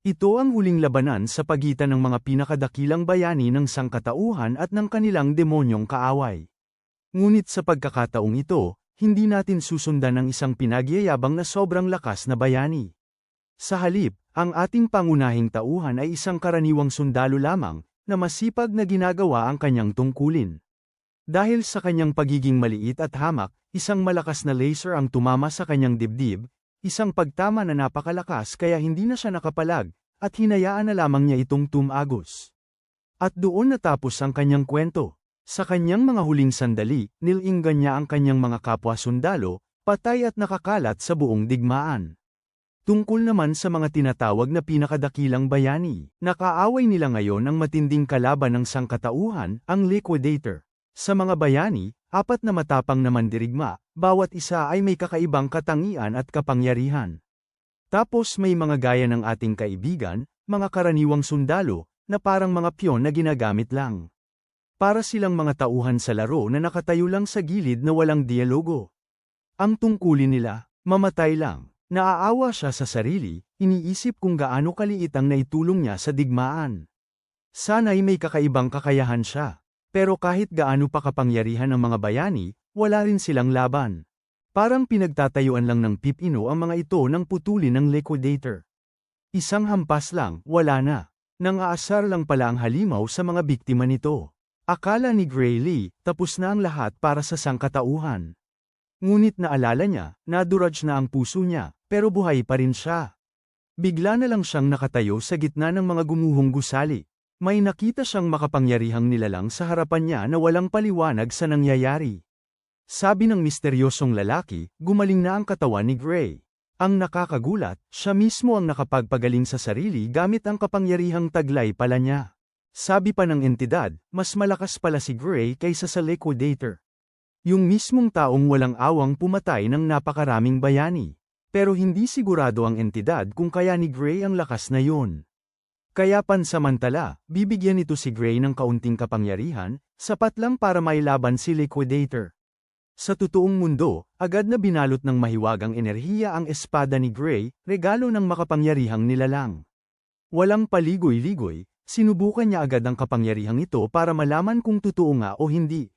Ito ang huling labanan sa pagitan ng mga pinakadakilang bayani ng sangkatauhan at ng kanilang demonyong kaaway. Ngunit sa pagkakataong ito, hindi natin susundan ng isang pinagyayabang na sobrang lakas na bayani. Sa halip, ang ating pangunahing tauhan ay isang karaniwang sundalo lamang, na masipag na ginagawa ang kanyang tungkulin. Dahil sa kanyang pagiging maliit at hamak, isang malakas na laser ang tumama sa kanyang dibdib, isang pagtama na napakalakas kaya hindi na siya nakapalag, at hinayaan na lamang niya itong tumagos. At doon natapos ang kanyang kwento. Sa kanyang mga huling sandali, nilinggan niya ang kanyang mga kapwa sundalo, patay at nakakalat sa buong digmaan. Tungkol naman sa mga tinatawag na pinakadakilang bayani, nakaaway nila ngayon ang matinding kalaban ng sangkatauhan, ang Liquidator. Sa mga bayani, 4 na matapang na mandirigma, bawat isa ay may kakaibang katangian at kapangyarihan. Tapos may mga gaya ng ating kaibigan, mga karaniwang sundalo, na parang mga piyon na ginagamit lang. Para silang mga tauhan sa laro na nakatayo lang sa gilid na walang dialogo. Ang tungkulin nila, mamatay lang. Naaawa siya sa sarili, iniisip kung gaano kaliit ang naitulong niya sa digmaan. Sana'y may kakaibang kakayahan siya. Pero kahit gaano pa kapangyarihan ang mga bayani, wala rin silang laban. Parang pinagtatayuan lang ng pipino ang mga ito ng putulin ng Liquidator. Isang hampas lang, wala na. Nang-aasar lang pala ang halimaw sa mga biktima nito. Akala ni Gray Lee, tapos na ang lahat para sa sangkatauhan. Ngunit naalala niya, naduraj na ang puso niya, pero buhay pa rin siya. Bigla na lang siyang nakatayo sa gitna ng mga gumuhong gusali. May nakita siyang makapangyarihang nilalang sa harapan niya na walang paliwanag sa nangyayari. Sabi ng misteryosong lalaki, gumaling na ang katawan ni Gray. Ang nakakagulat, siya mismo ang nakapagpagaling sa sarili gamit ang kapangyarihang taglay pala niya. Sabi pa ng entidad, mas malakas pala si Gray kaysa sa Liquidator. Yung mismong taong walang awang pumatay ng napakaraming bayani. Pero hindi sigurado ang entidad kung kaya ni Gray ang lakas na yun. Kaya pansamantala, bibigyan nito si Gray ng kaunting kapangyarihan, sapat lang para mailaban si Liquidator. Sa totoong mundo, agad na binalot ng mahiwagang enerhiya ang espada ni Gray, regalo ng makapangyarihang nilalang. Walang paligoy-ligoy, sinubukan niya agad ang kapangyarihang ito para malaman kung totoo nga o hindi.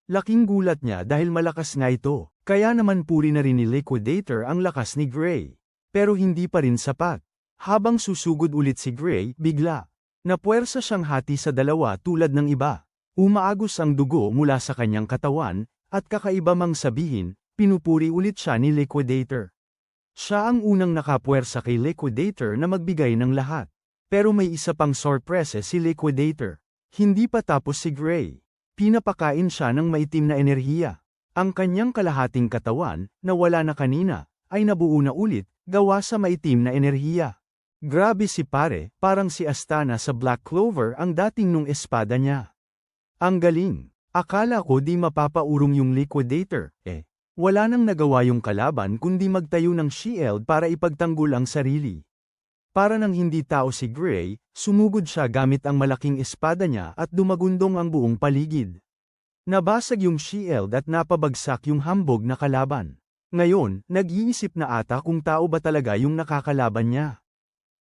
Laking gulat niya dahil malakas nga ito, kaya naman puri na rin ni Liquidator ang lakas ni Gray. Pero hindi pa rin sapat. Habang susugod ulit si Gray, bigla. Napuwersa siyang hati sa dalawa tulad ng iba. Umaagos ang dugo mula sa kanyang katawan, at kakaiba mang sabihin, pinupuri ulit siya ni Liquidator. Siya ang unang nakapuwersa kay Liquidator na magbigay ng lahat. Pero may isa pang sorpresa si Liquidator. Hindi pa tapos si Gray. Pinapakain siya ng maitim na enerhiya. Ang kanyang kalahating katawan, na wala na kanina, ay nabuo na ulit, gawa sa maitim na enerhiya. Grabe si pare, parang si Astana sa Black Clover ang dating nung espada niya. Ang galing. Akala ko di mapapaurong yung Liquidator, wala nang nagawa yung kalaban kundi magtayo ng shield para ipagtanggol ang sarili. Para nang hindi tao si Gray, sumugod siya gamit ang malaking espada niya at dumagundong ang buong paligid. Nabasag yung shield at napabagsak yung hambog na kalaban. Ngayon, nag-iisip na ata kung tao ba talaga yung nakakalaban niya.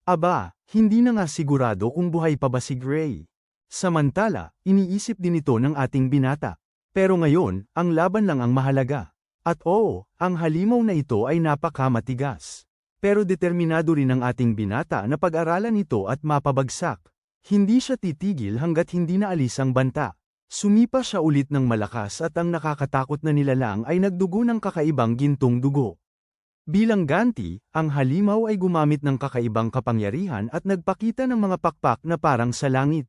Aba, hindi na nga sigurado kung buhay pa ba si Gray. Samantala, iniisip din ito ng ating binata. Pero ngayon, ang laban lang ang mahalaga. At oo, ang halimaw na ito ay napakamatigas. Pero determinado rin ang ating binata na pag-aralan ito at mapabagsak. Hindi siya titigil hanggat hindi naalis ang banta. Sumipa siya ulit ng malakas at ang nakakatakot na nilalang ay nagdugo ng kakaibang gintong dugo. Bilang ganti, ang halimaw ay gumamit ng kakaibang kapangyarihan at nagpakita ng mga pakpak na parang sa langit.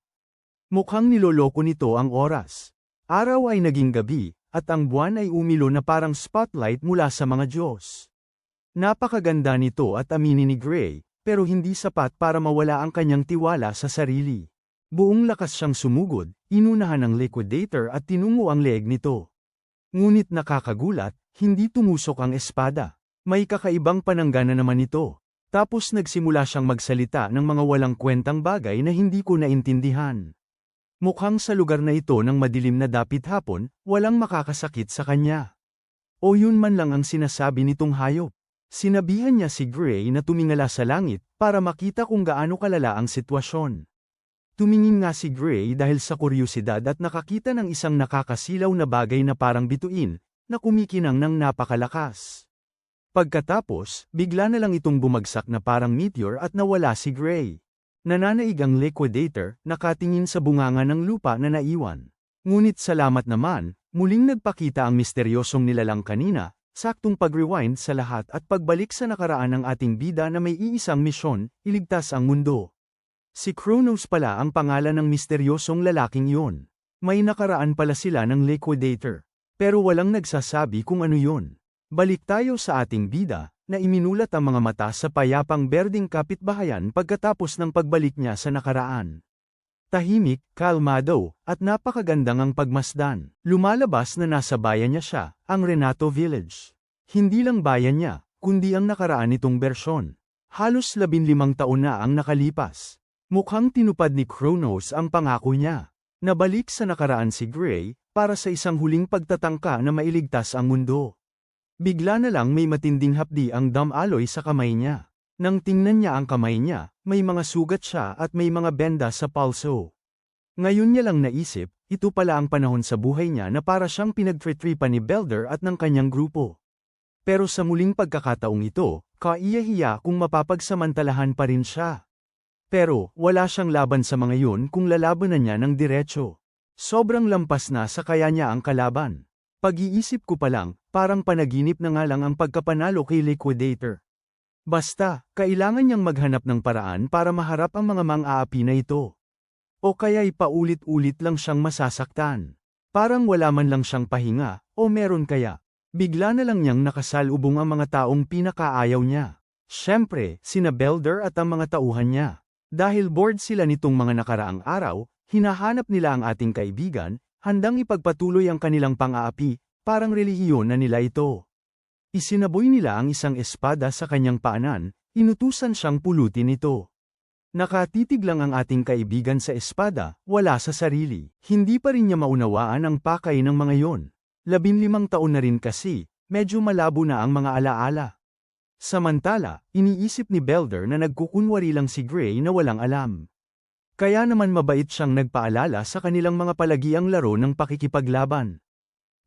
Mukhang niloloko nito ang oras. Araw ay naging gabi, at ang buwan ay umilo na parang spotlight mula sa mga Diyos. Napakaganda nito at aminin ni Gray, pero hindi sapat para mawala ang kanyang tiwala sa sarili. Buong lakas siyang sumugod, inunahan ng Liquidator at tinungo ang leeg nito. Ngunit nakakagulat, hindi tumusok ang espada. May kakaibang pananggana naman ito. Tapos nagsimula siyang magsalita ng mga walang kwentang bagay na hindi ko naintindihan. Mukhang sa lugar na ito ng madilim na dapit hapon, walang makakasakit sa kanya. O yun man lang ang sinasabi nitong hayop. Sinabihan niya si Gray na tumingala sa langit para makita kung gaano kalala ang sitwasyon. Tumingin nga si Gray dahil sa kuryosidad at nakakita ng isang nakakasilaw na bagay na parang bituin, na kumikinang ng napakalakas. Pagkatapos, bigla na lang itong bumagsak na parang meteor at nawala si Gray. Nananaig ang liquidator, nakatingin sa bunganga ng lupa na naiwan. Ngunit salamat naman, muling nagpakita ang misteryosong nilalang kanina, saktong pag-rewind sa lahat at pagbalik sa nakaraan ng ating bida na may iisang misyon, iligtas ang mundo. Si Kronos pala ang pangalan ng misteryosong lalaking yon. May nakaraan pala sila ng liquidator. Pero walang nagsasabi kung ano yon. Balik tayo sa ating bida, na iminulat ang mga mata sa payapang berdeng kapitbahayan pagkatapos ng pagbalik niya sa nakaraan. Tahimik, kalmado, at napakagandang ang pagmasdan. Lumalabas na nasa bayan niya siya, ang Renato Village. Hindi lang bayan niya, kundi ang nakaraan nitong bersyon. Halos 15 taon na ang nakalipas. Mukhang tinupad ni Kronos ang pangako niya. Nabalik sa nakaraan si Gray, para sa isang huling pagtatangka na mailigtas ang mundo. Bigla na lang may matinding hapdi ang damaloy sa kamay niya. Nang tingnan niya ang kamay niya, may mga sugat siya at may mga benda sa palso. Ngayon niya lang naisip, ito pala ang panahon sa buhay niya na para siyang pinagtritripan ni Belder at ng kanyang grupo. Pero sa muling pagkakataong ito, kaiyahiya kung mapapagsamantalahan pa rin siya. Pero, wala siyang laban sa mga yun kung lalabanan niya ng diretso. Sobrang lampas na sa kaya niya ang kalaban. Pag-iisip ko pa lang, parang panaginip na nga lang ang pagkapanalo kay Liquidator. Basta, kailangan niyang maghanap ng paraan para maharap ang mga mang-aapi na ito. O kaya'y paulit-ulit lang siyang masasaktan. Parang wala man lang siyang pahinga, o meron kaya. Bigla na lang niyang nakasalubong ang mga taong pinakaayaw niya. Siyempre, sina Belder at ang mga tauhan niya. Dahil bored sila nitong mga nakaraang araw, hinahanap nila ang ating kaibigan, handang ipagpatuloy ang kanilang pang-aapi, parang relihiyon na nila ito. Isinaboy nila ang isang espada sa kanyang paanan, inutusan siyang pulutin ito. Nakatitig lang ang ating kaibigan sa espada, wala sa sarili. Hindi pa rin niya maunawaan ang pakay ng mga yon. 15 taon na rin kasi, medyo malabo na ang mga alaala. Samantala, iniisip ni Belder na nagkukunwari lang si Gray na walang alam. Kaya naman mabait siyang nagpaalala sa kanilang mga palagiang laro ng pakikipaglaban.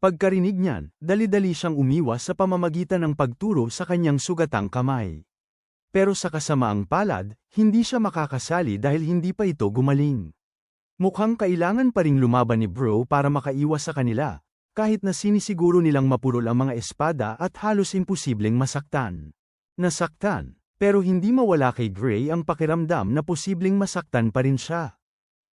Pagkarinig niyan, dali-dali siyang umiwas sa pamamagitan ng pagturo sa kanyang sugatang kamay. Pero sa kasamaang palad, hindi siya makakasali dahil hindi pa ito gumaling. Mukhang kailangan pa ring lumaban ni Bro para makaiwas sa kanila, kahit na sinisiguro nilang mapurol ang mga espada at halos imposibleng masaktan. Nasaktan. Pero hindi mawala kay Gray ang pakiramdam na posibleng masaktan pa rin siya.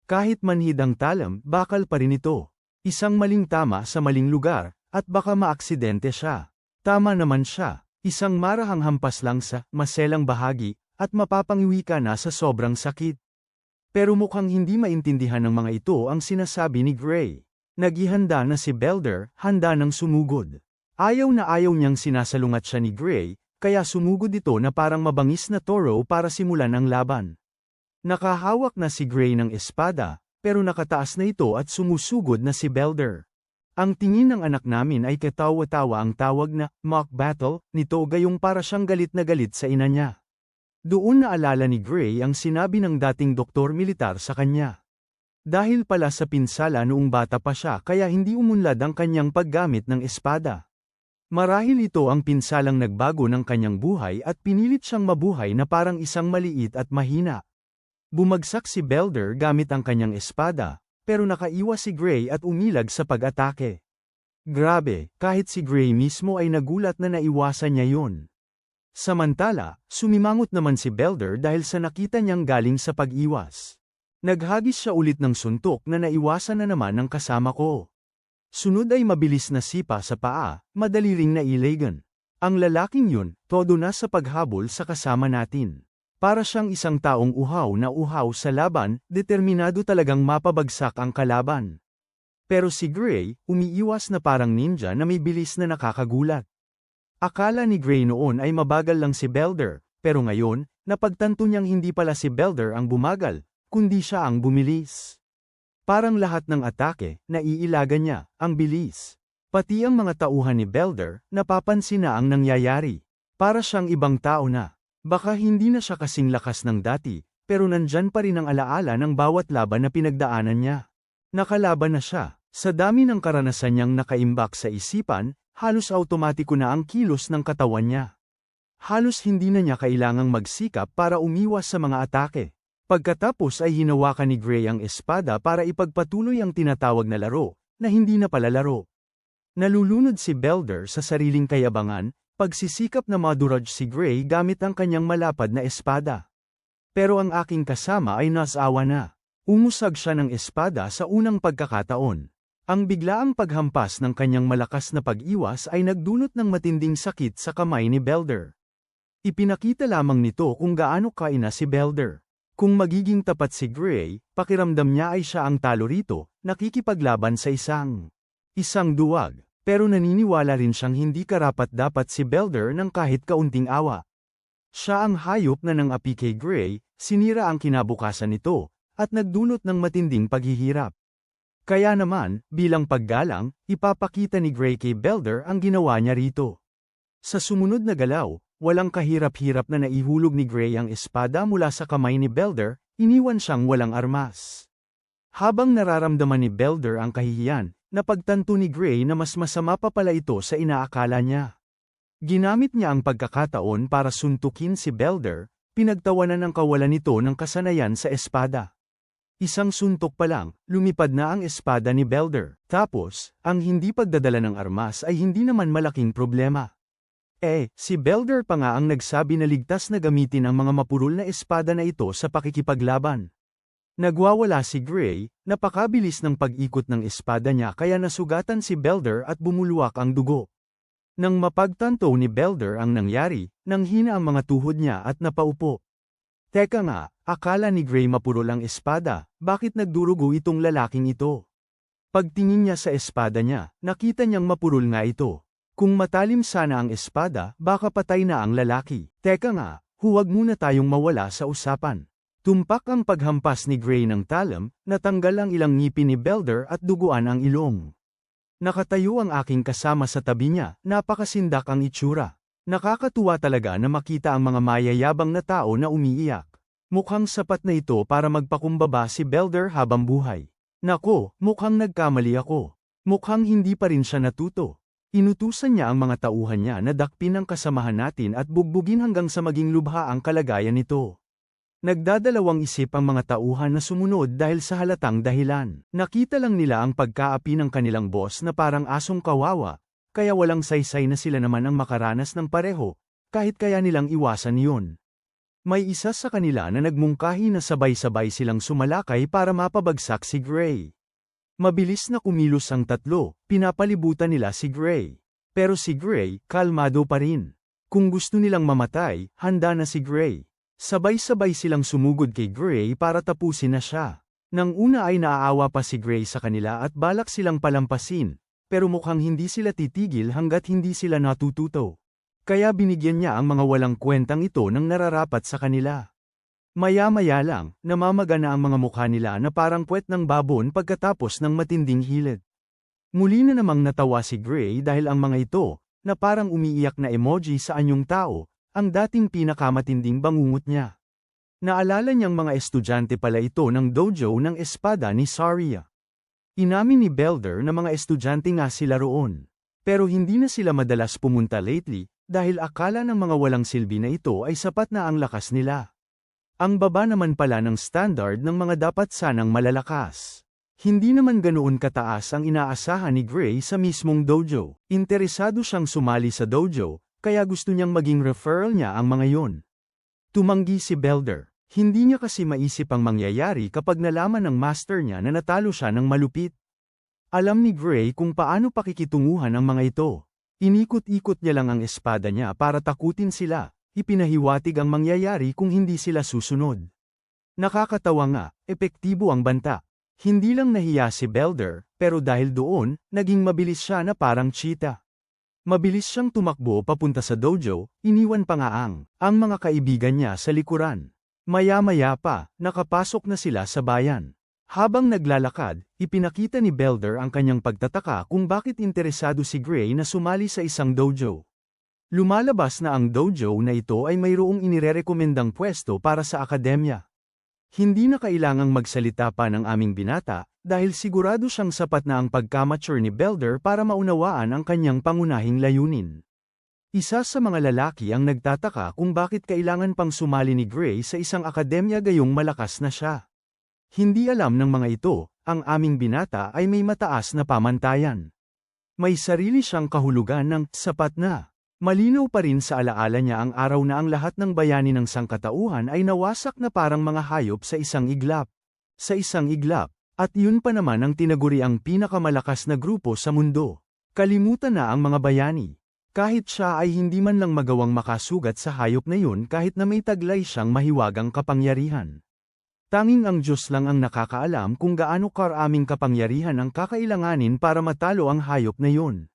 Kahit manhid ang talam, bakal pa rin ito. Isang maling tama sa maling lugar, at baka maaksidente siya. Tama naman siya, isang marahang hampas lang sa maselang bahagi, at mapapangiwi ka na sa sobrang sakit. Pero mukhang hindi maintindihan ng mga ito ang sinasabi ni Gray. Naghihanda na si Belder, handa ng sumugod. Ayaw na ayaw niyang sinasalungat siya ni Gray, kaya sumugod ito na parang mabangis na toro para simulan ang laban. Nakahawak na si Gray ng espada, pero nakataas na ito at sumusugod na si Belder. Ang tingin ng anak namin ay katawa-tawa ang tawag na mock battle nito gayong para siyang galit na galit sa ina niya. Doon naalala ni Gray ang sinabi ng dating doktor militar sa kanya. Dahil pala sa pinsala noong bata pa siya kaya hindi umunlad ang kanyang paggamit ng espada. Marahil ito ang pinsalang nagbago ng kanyang buhay at pinilit siyang mabuhay na parang isang maliit at mahina. Bumagsak si Belder gamit ang kanyang espada, pero nakaiwas si Gray at umilag sa pag-atake. Grabe, kahit si Gray mismo ay nagulat na naiwasan niya yun. Samantala, sumimangot naman si Belder dahil sa nakita niyang galing sa pag-iwas. Naghagis siya ulit ng suntok na naiwasan na naman ng kasama ko. Sunod ay mabilis na sipa sa paa, madali ring nailagan. Ang lalaking yun, todo na sa paghabol sa kasama natin. Para siyang isang taong uhaw na uhaw sa laban, determinado talagang mapabagsak ang kalaban. Pero si Gray, umiiwas na parang ninja na may bilis na nakakagulat. Akala ni Gray noon ay mabagal lang si Belder, pero ngayon, napagtanto niyang hindi pala si Belder ang bumagal, kundi siya ang bumilis. Parang lahat ng atake, naiilaga niya, ang bilis. Pati ang mga tauhan ni Belder, napapansin na ang nangyayari. Para siyang ibang tao na. Baka hindi na siya kasing lakas ng dati, pero nandyan pa rin ang alaala ng bawat laban na pinagdaanan niya. Nakalaban na siya. Sa dami ng karanasan niyang nakaimbak sa isipan, halos automatiko na ang kilos ng katawan niya. Halos hindi na niya kailangang magsikap para umiwas sa mga atake. Pagkatapos ay hinawakan ni Gray ang espada para ipagpatuloy ang tinatawag na laro, na hindi na pala laro. Nalulunod si Belder sa sariling kayabangan, pagsisikap na maduraj si Gray gamit ang kanyang malapad na espada. Pero ang aking kasama ay nasawa na. Umusag siya ng espada sa unang pagkakataon. Ang biglaang paghampas ng kanyang malakas na pag-iwas ay nagdulot ng matinding sakit sa kamay ni Belder. Ipinakita lamang nito kung gaano kaina si Belder. Kung magiging tapat si Gray, pakiramdam niya ay siya ang talo rito, nakikipaglaban sa isang duwag. Pero naniniwala rin siyang hindi karapat-dapat si Belder ng kahit kaunting awa. Siya ang hayop na nang api kay Gray, sinira ang kinabukasan nito, at nagdulot ng matinding paghihirap. Kaya naman, bilang paggalang, ipapakita ni Gray kay Belder ang ginawa niya rito. Sa sumunod na galaw, walang kahirap-hirap na naihulog ni Gray ang espada mula sa kamay ni Belder, iniwan siyang walang armas. Habang nararamdaman ni Belder ang kahihiyan, napagtanto ni Gray na mas masama pa pala ito sa inaakala niya. Ginamit niya ang pagkakataon para suntukin si Belder, pinagtawanan ang kawalan nito ng kasanayan sa espada. Isang suntok pa lang, lumipad na ang espada ni Belder. Tapos, ang hindi pagdadala ng armas ay hindi naman malaking problema. Si Belder pa nga ang nagsabi na ligtas na gamitin ang mga mapurol na espada na ito sa pakikipaglaban. Nagwawala si Gray, napakabilis ng pag-ikot ng espada niya kaya nasugatan si Belder at bumulwak ang dugo. Nang mapagtanto ni Belder ang nangyari, nanghina ang mga tuhod niya at napaupo. Teka nga, akala ni Gray mapurol ang espada, bakit nagdurugo itong lalaking ito? Pagtingin niya sa espada niya, nakita niyang mapurol nga ito. Kung matalim sana ang espada, baka patay na ang lalaki. Teka nga, huwag muna tayong mawala sa usapan. Tumpak ang paghampas ni Gray ng talam, natanggal ang ilang ngipin ni Belder at duguan ang ilong. Nakatayo ang aking kasama sa tabi niya, napakasindak ang itsura. Nakakatuwa talaga na makita ang mga mayayabang na tao na umiiyak. Mukhang sapat na ito para magpakumbaba si Belder habang buhay. Nako, mukhang nagkamali ako. Mukhang hindi pa rin siya natuto. Inutusan niya ang mga tauhan niya na dakpin ang kasamahan natin at bugbugin hanggang sa maging lubha ang kalagayan nito. Nagdadalawang isip ang mga tauhan na sumunod dahil sa halatang dahilan. Nakita lang nila ang pagkaapi ng kanilang boss na parang asong kawawa, kaya walang saysay na sila naman ang makaranas ng pareho, kahit kaya nilang iwasan yun. May isa sa kanila na nagmungkahi na sabay-sabay silang sumalakay para mapabagsak si Gray. Mabilis na kumilos ang tatlo, pinapalibutan nila si Gray. Pero si Gray, kalmado pa rin. Kung gusto nilang mamatay, handa na si Gray. Sabay-sabay silang sumugod kay Gray para tapusin na siya. Nang una ay naaawa pa si Gray sa kanila at balak silang palampasin, pero mukhang hindi sila titigil hanggat hindi sila natututo. Kaya binigyan niya ang mga walang kwentang ito ng nararapat sa kanila. Maya-maya lang, namamaga na ang mga mukha nila na parang puwet ng babon pagkatapos ng matinding hilit. Muli na namang natawa si Gray dahil ang mga ito, na parang umiiyak na emoji sa anyong tao, ang dating pinakamatinding bangungot niya. Naalala niyang mga estudyante pala ito ng dojo ng espada ni Saria. Inamin ni Belder na mga estudyante nga sila roon. Pero hindi na sila madalas pumunta lately, dahil akala ng mga walang silbi na ito ay sapat na ang lakas nila. Ang baba naman pala ng standard ng mga dapat sanang malalakas. Hindi naman ganoon kataas ang inaasahan ni Gray sa mismong dojo. Interesado siyang sumali sa dojo, kaya gusto niyang maging referral niya ang mga yon. Tumanggi si Belder. Hindi niya kasi maisip ang mangyayari kapag nalaman ng master niya na natalo siya ng malupit. Alam ni Gray kung paano pakikitunguhan ang mga ito. Inikot-ikot niya lang ang espada niya para takutin sila. Ipinahiwatig ang mangyayari kung hindi sila susunod. Nakakatawa nga, epektibo ang banta. Hindi lang nahiya si Belder, pero dahil doon, naging mabilis siya na parang cheetah. Mabilis siyang tumakbo papunta sa dojo, iniwan pa nga ang mga kaibigan niya sa likuran. Maya-maya pa, nakapasok na sila sa bayan. Habang naglalakad, ipinakita ni Belder ang kanyang pagtataka kung bakit interesado si Gray na sumali sa isang dojo. Lumalabas na ang dojo na ito ay mayroong inirerekomendang pwesto para sa akademya. Hindi na kailangang magsalita pa ng aming binata, dahil sigurado siyang sapat na ang pagkamature ni Belder para maunawaan ang kanyang pangunahing layunin. Isa sa mga lalaki ang nagtataka kung bakit kailangan pang sumali ni Gray sa isang akademya gayong malakas na siya. Hindi alam ng mga ito, ang aming binata ay may mataas na pamantayan. May sarili siyang kahulugan ng sapat na. Malinaw pa rin sa alaala niya ang araw na ang lahat ng bayani ng sangkatauhan ay nawasak na parang mga hayop sa isang iglap. Sa isang iglap, at yun pa naman ang tinaguri ang pinakamalakas na grupo sa mundo. Kalimutan na ang mga bayani. Kahit siya ay hindi man lang magawang makasugat sa hayop na yun kahit na may taglay siyang mahiwagang kapangyarihan. Tanging ang Diyos lang ang nakakaalam kung gaano karaming kapangyarihan ang kakailanganin para matalo ang hayop na yun.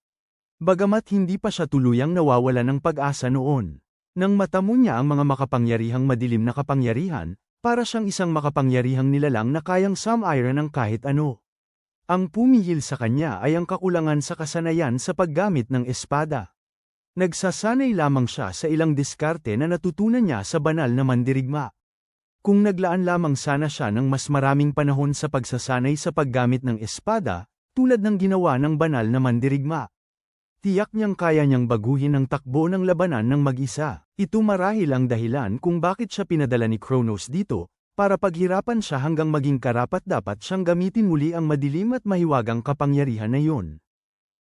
Bagamat hindi pa siya tuluyang nawawala ng pag-asa noon. Nang matamo niya ang mga makapangyarihang madilim na kapangyarihan, para siyang isang makapangyarihang nilalang na kayang sum-iron ng kahit ano. Ang pumihil sa kanya ay ang kakulangan sa kasanayan sa paggamit ng espada. Nagsasanay lamang siya sa ilang diskarte na natutunan niya sa banal na mandirigma. Kung naglaan lamang sana siya ng mas maraming panahon sa pagsasanay sa paggamit ng espada, tulad ng ginawa ng banal na mandirigma, tiyak niyang kaya niyang baguhin ang takbo ng labanan ng mag-isa. Ito marahil ang dahilan kung bakit siya pinadala ni Kronos dito, para paghirapan siya hanggang maging karapat-dapat siyang gamitin muli ang madilim at mahiwagang kapangyarihan na yun.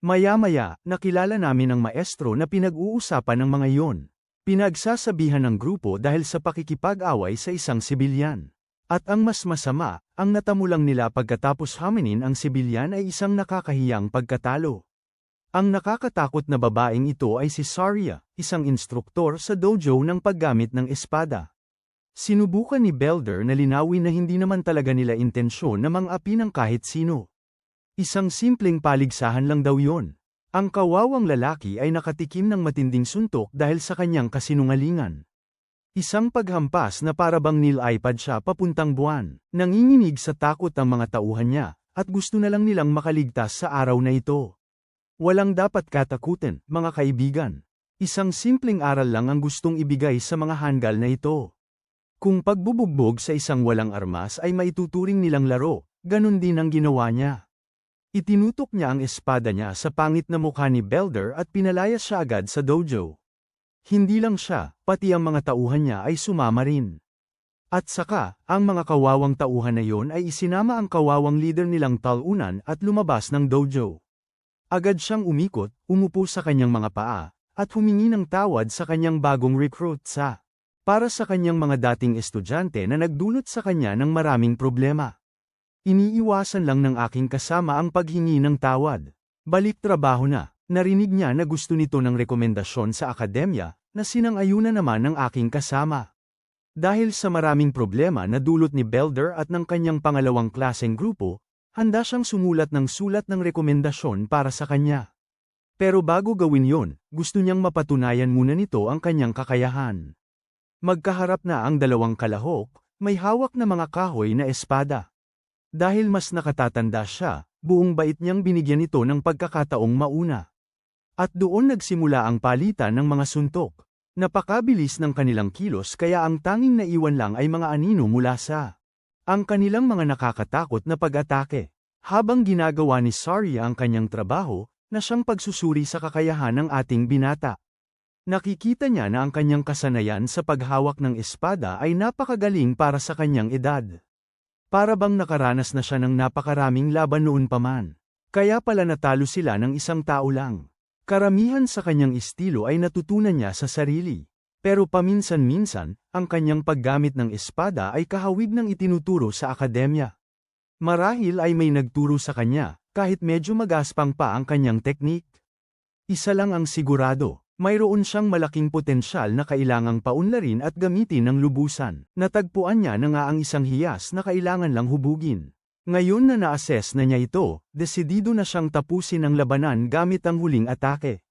Maya-maya, nakilala namin ang maestro na pinag-uusapan ng mga iyon. Pinagsasabihan ng grupo dahil sa pakikipag-away sa isang sibilyan. At ang mas masama, ang natamulang nila pagkatapos haminin ang sibilyan ay isang nakakahiyang pagkatalo. Ang nakakatakot na babaeng ito ay si Saria, isang instruktor sa dojo ng paggamit ng espada. Sinubukan ni Belder na linawin na hindi naman talaga nila intensyon na mang-api ng kahit sino. Isang simpleng paligsahan lang daw yon. Ang kawawang lalaki ay nakatikim ng matinding suntok dahil sa kanyang kasinungalingan. Isang paghampas na parabang nilipad siya papuntang buwan. Nanginginig sa takot ang mga tauhan niya, at gusto na lang nilang makaligtas sa araw na ito. Walang dapat katakutin, mga kaibigan. Isang simpleng aral lang ang gustong ibigay sa mga hanggal na ito. Kung pagbubugbog sa isang walang armas ay maituturing nilang laro, ganun din ang ginawa niya. Itinutok niya ang espada niya sa pangit na mukha ni Belder at pinalayas siya agad sa dojo. Hindi lang siya, pati ang mga tauhan niya ay sumama rin. At saka, ang mga kawawang tauhan na yon ay isinama ang kawawang leader nilang talunan at lumabas ng dojo. Agad siyang umikot, umupo sa kanyang mga paa, at humingi ng tawad sa kanyang bagong recruit para sa kanyang mga dating estudyante na nagdulot sa kanya ng maraming problema. Iniiwasan lang ng aking kasama ang paghingi ng tawad. Balik trabaho na, narinig niya na gusto nito ng rekomendasyon sa akademya, na sinang-ayunan naman ng aking kasama. Dahil sa maraming problema na dulot ni Belder at ng kanyang pangalawang klaseng grupo, handa siyang sumulat ng sulat ng rekomendasyon para sa kanya. Pero bago gawin yon, gusto niyang mapatunayan muna nito ang kanyang kakayahan. Magkaharap na ang dalawang kalahok, may hawak na mga kahoy na espada. Dahil mas nakatatanda siya, buong bait niyang binigyan ito ng pagkakataong mauna. At doon nagsimula ang palitan ng mga suntok. Napakabilis ng kanilang kilos kaya ang tanging naiwan lang ay mga anino mula sa ang kanilang mga nakakatakot na pag-atake. Habang ginagawa ni Saria ang kanyang trabaho, na siyang pagsusuri sa kakayahan ng ating binata. Nakikita niya na ang kanyang kasanayan sa paghawak ng espada ay napakagaling para sa kanyang edad. Para bang nakaranas na siya ng napakaraming laban noon pa man. Kaya pala natalo sila ng isang tao lang. Karamihan sa kanyang estilo ay natutunan niya sa sarili. Pero paminsan-minsan, ang kanyang paggamit ng espada ay kahawig ng itinuturo sa akademya. Marahil ay may nagturo sa kanya, kahit medyo magaspang pa ang kanyang teknik. Isa lang ang sigurado, mayroon siyang malaking potensyal na kailangang paunlarin at gamitin ng lubusan. Natagpuan niya na nga ang isang hiyas na kailangan lang hubugin. Ngayon na na-assess na niya ito, desidido na siyang tapusin ang labanan gamit ang huling atake.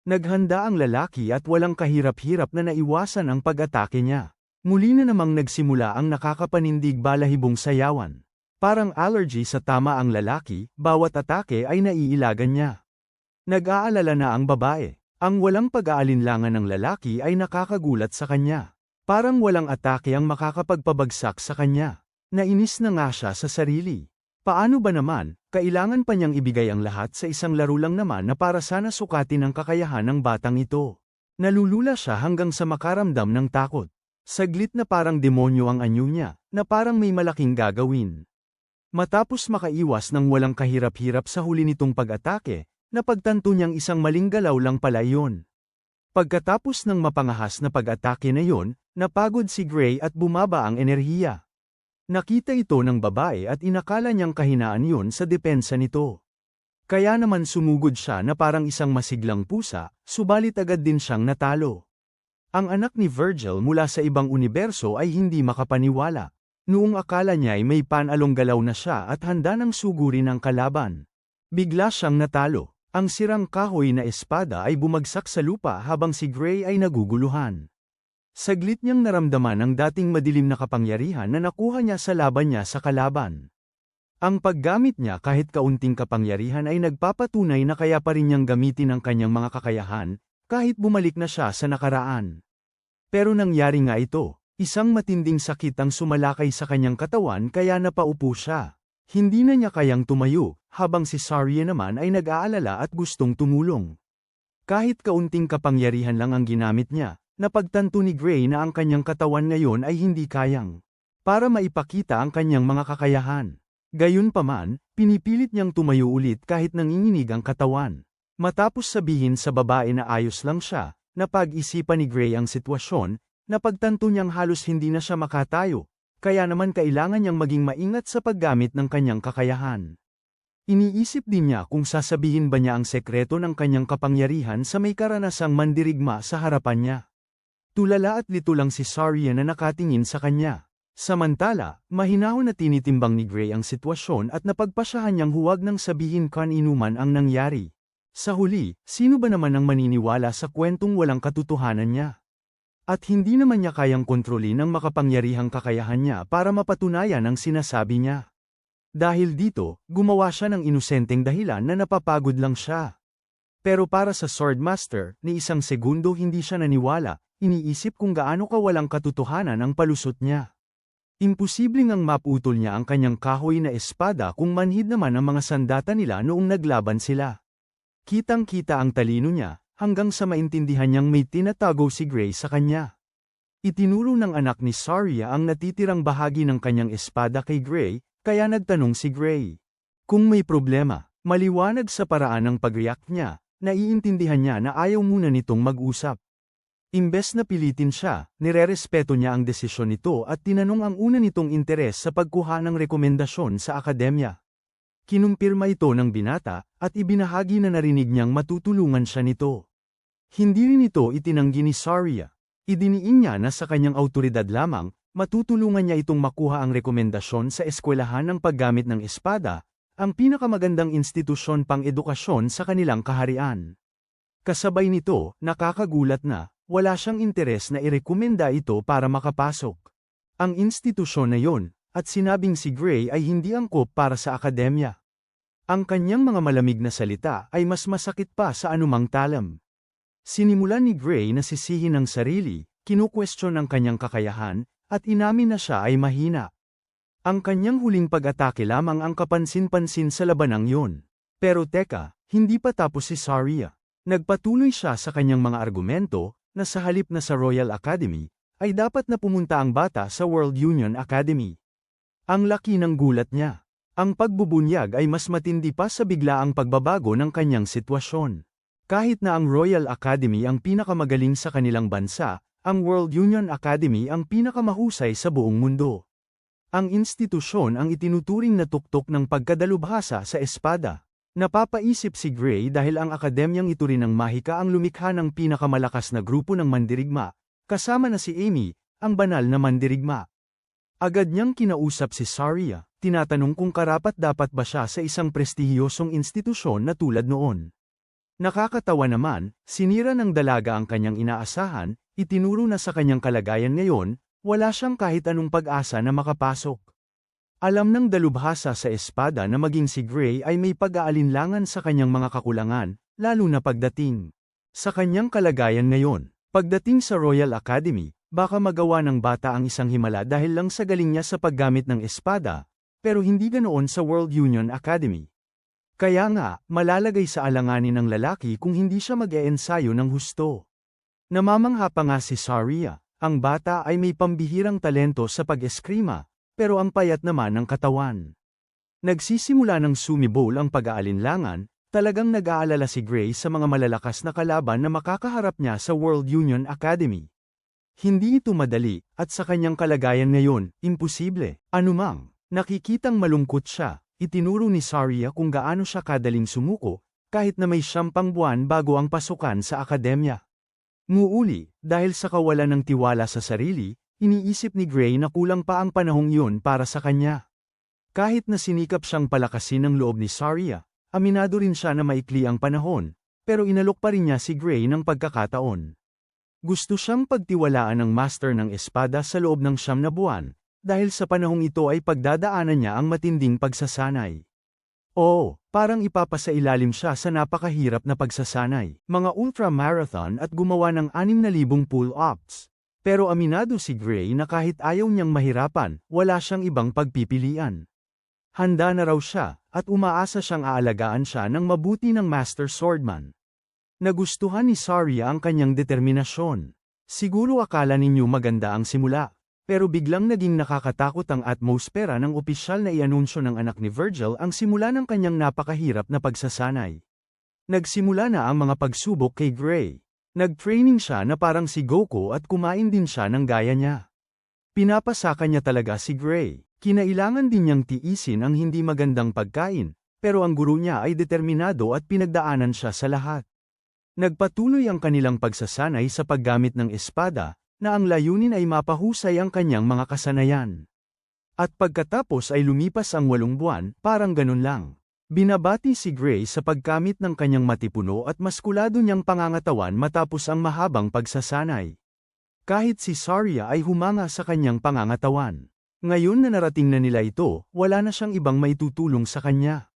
Naghanda ang lalaki at walang kahirap-hirap na naiwasan ang pag-atake niya. Muli na namang nagsimula ang nakakapanindig balahibong sayawan. Parang allergy sa tama ang lalaki, bawat atake ay naiilagan niya. Nag-aalala na ang babae. Ang walang pag-aalinlangan ng lalaki ay nakakagulat sa kanya. Parang walang atake ang makakapagpabagsak sa kanya. Nainis na nga siya sa sarili. Paano ba naman, kailangan pa niyang ibigay ang lahat sa isang laro lang naman na para sana sukatin ang kakayahan ng batang ito. Nalulula siya hanggang sa makaramdam ng takot. Saglit na parang demonyo ang anyo niya, na parang may malaking gagawin. Matapos makaiwas ng walang kahirap-hirap sa huli nitong pag-atake, napagtanto niyang isang maling galaw lang pala iyon. Pagkatapos ng mapangahas na pag-atake na iyon, napagod si Gray at bumaba ang enerhiya. Nakita ito ng babae at inakala niyang kahinaan iyon sa depensa nito. Kaya naman sumugod siya na parang isang masiglang pusa, subalit agad din siyang natalo. Ang anak ni Virgil mula sa ibang universo ay hindi makapaniwala. Noong akala niya ay may panalong galaw na siya at handa nang sugurin ang kalaban. Bigla siyang natalo. Ang sirang kahoy na espada ay bumagsak sa lupa habang si Gray ay naguguluhan. Saglit niyang naramdaman ang dating madilim na kapangyarihan na nakuha niya sa laban niya sa kalaban. Ang paggamit niya kahit kaunting kapangyarihan ay nagpapatunay na kaya pa rin niyang gamitin ang kanyang mga kakayahan, kahit bumalik na siya sa nakaraan. Pero nangyari nga ito, isang matinding sakit ang sumalakay sa kanyang katawan kaya napaupo siya. Hindi na niya kayang tumayo, habang si Saria naman ay nag-aalala at gustong tumulong. Kahit kaunting kapangyarihan lang ang ginamit niya, napagtanto ni Gray na ang kanyang katawan ngayon ay hindi kayang para maipakita ang kanyang mga kakayahan. Gayunpaman, pinipilit niyang tumayo ulit kahit nanginginig ang katawan. Matapos sabihin sa babae na ayos lang siya, napag-isipan ni Gray ang sitwasyon, napagtanto niyang halos hindi na siya makatayo. Kaya naman kailangan niyang maging maingat sa paggamit ng kanyang kakayahan. Iniisip din niya kung sasabihin ba niya ang sekreto ng kanyang kapangyarihan sa may karanasang mandirigma sa harapan niya. Tulala at lito lang si Saria na nakatingin sa kanya. Samantala, mahinahon na tinitimbang ni Gray ang sitwasyon at napagpasyahan niyang huwag nang sabihin kaninuman ang nangyari. Sa huli, sino ba naman ang maniniwala sa kwentong walang katotohanan niya? At hindi naman niya kayang kontrolin ang makapangyarihang kakayahan niya para mapatunayan ang sinasabi niya. Dahil dito, gumawa siya ng inosenteng dahilan na napapagod lang siya. Pero para sa Swordmaster, ni isang segundo hindi siya naniwala, iniisip kung gaano kawalang katotohanan ang palusot niya. Imposibleng ang maputol niya ang kanyang kahoy na espada kung manhid naman ang mga sandata nila noong naglaban sila. Kitang-kita ang talino niya, hanggang sa maintindihan niyang may tinatago si Gray sa kanya. Itinuro ng anak ni Saria ang natitirang bahagi ng kanyang espada kay Gray, kaya nagtanong si Gray. Kung may problema, maliwanag sa paraan ng pag-react niya, naiintindihan niya na ayaw muna nitong mag-usap. Imbes na pilitin siya, nirerespeto niya ang desisyon nito at tinanong ang una nitong interes sa pagkuha ng rekomendasyon sa akademya. Kinumpirma ito ng binata, at ibinahagi na narinig niyang matutulungan siya nito. Hindi rin ito itinanggi ni Saria. Idiniin niya na sa kanyang awtoridad lamang, matutulungan niya itong makuha ang rekomendasyon sa eskwelahan ng paggamit ng espada, ang pinakamagandang institusyon pang-edukasyon sa kanilang kaharian. Kasabay nito, nakakagulat na, wala siyang interes na irekomenda ito para makapasok. Ang institusyon na yon, at sinabing si Gray ay hindi angkop para sa akademya. Ang kanyang mga malamig na salita ay mas masakit pa sa anumang talam. Sinimulan ni Gray na sisihin ang sarili, kinukwestiyon ang kanyang kakayahan, at inamin na siya ay mahina. Ang kanyang huling pag-atake lamang ang kapansin-pansin sa labanang yon. Pero teka, hindi pa tapos si Saria. Nagpatuloy siya sa kanyang mga argumento, na sa halip na sa Royal Academy, ay dapat na pumunta ang bata sa World Union Academy. Ang laki ng gulat niya. Ang pagbubunyag ay mas matindi pa sa biglaang pagbabago ng kanyang sitwasyon. Kahit na ang Royal Academy ang pinakamagaling sa kanilang bansa, ang World Union Academy ang pinakamahusay sa buong mundo. Ang institusyon ang itinuturing na tuktok ng pagkadalubhasa sa espada. Napapaisip si Gray dahil ang akademyang ito rin ang mahika ang lumikha ng pinakamalakas na grupo ng mandirigma, kasama na si Amy, ang banal na mandirigma. Agad niyang kinausap si Saria, tinatanong kung karapat-dapat ba siya sa isang prestihiyosong institusyon na tulad noon. Nakakatawa naman, sinira ng dalaga ang kanyang inaasahan, itinuro na sa kanyang kalagayan ngayon, wala siyang kahit anong pag-asa na makapasok. Alam ng dalubhasa sa espada na maging si Gray ay may pag-aalinlangan sa kanyang mga kakulangan, lalo na pagdating Sa kanyang kalagayan ngayon, pagdating sa Royal Academy, baka magawa ng bata ang isang himala dahil lang sa galing niya sa paggamit ng espada, pero hindi ganoon sa World Union Academy. Kaya nga, malalagay sa alanganin ng lalaki kung hindi siya mag-eensayo ng husto. Namamangha pa nga si Saria, ang bata ay may pambihirang talento sa pag-eskrima, pero ang payat naman ng katawan. Nagsisimula ng sumibol ang pag-aalinlangan, talagang nag-aalala si Gray sa mga malalakas na kalaban na makakaharap niya sa World Union Academy. Hindi ito madali, at sa kanyang kalagayan ngayon, imposible. Anumang, nakikitang malungkot siya. Itinuro ni Saria kung gaano siya kadaling sumuko, kahit na may 10 buwan bago ang pasukan sa akademya. Muuli, dahil sa kawalan ng tiwala sa sarili, iniisip ni Gray na kulang pa ang panahong iyon para sa kanya. Kahit na sinikap siyang palakasin ng loob ni Saria, aminado rin siya na maikli ang panahon, pero inalok pa rin niya si Gray ng pagkakataon. Gusto siyang pagtiwalaan ng master ng espada sa loob ng 9 na buwan, dahil sa panahong ito ay pagdadaanan niya ang matinding pagsasanay. Oo, parang ipapasailalim siya sa napakahirap na pagsasanay, mga ultramarathon at gumawa ng 6,000 pull-ups. Pero aminado si Gray na kahit ayaw niyang mahirapan, wala siyang ibang pagpipilian. Handa na raw siya, at umaasa siyang aalagaan siya ng mabuti ng Master Swordman. Nagustuhan ni Saria ang kanyang determinasyon. Siguro akala ninyo maganda ang simula. Pero biglang naging nakakatakot ang atmosfera ng opisyal na ianunsyo ng anak ni Virgil ang simula ng kanyang napakahirap na pagsasanay. Nagsimula na ang mga pagsubok kay Gray. Nag-training siya na parang si Goku at kumain din siya ng gaya niya. Pinapasaka niya talaga si Gray. Kinailangan din niyang tiisin ang hindi magandang pagkain, pero ang guro niya ay determinado at pinagdaanan siya sa lahat. Nagpatuloy ang kanilang pagsasanay sa paggamit ng espada, na ang layunin ay mapahusay ang kanyang mga kasanayan. At pagkatapos ay lumipas ang 8 buwan, parang ganun lang. Binabati si Gray sa pagkamit ng kanyang matipuno at maskulado niyang pangangatawan matapos ang mahabang pagsasanay. Kahit si Saria ay humanga sa kanyang pangangatawan. Ngayon na narating na nila ito, wala na siyang ibang maitutulong sa kanya.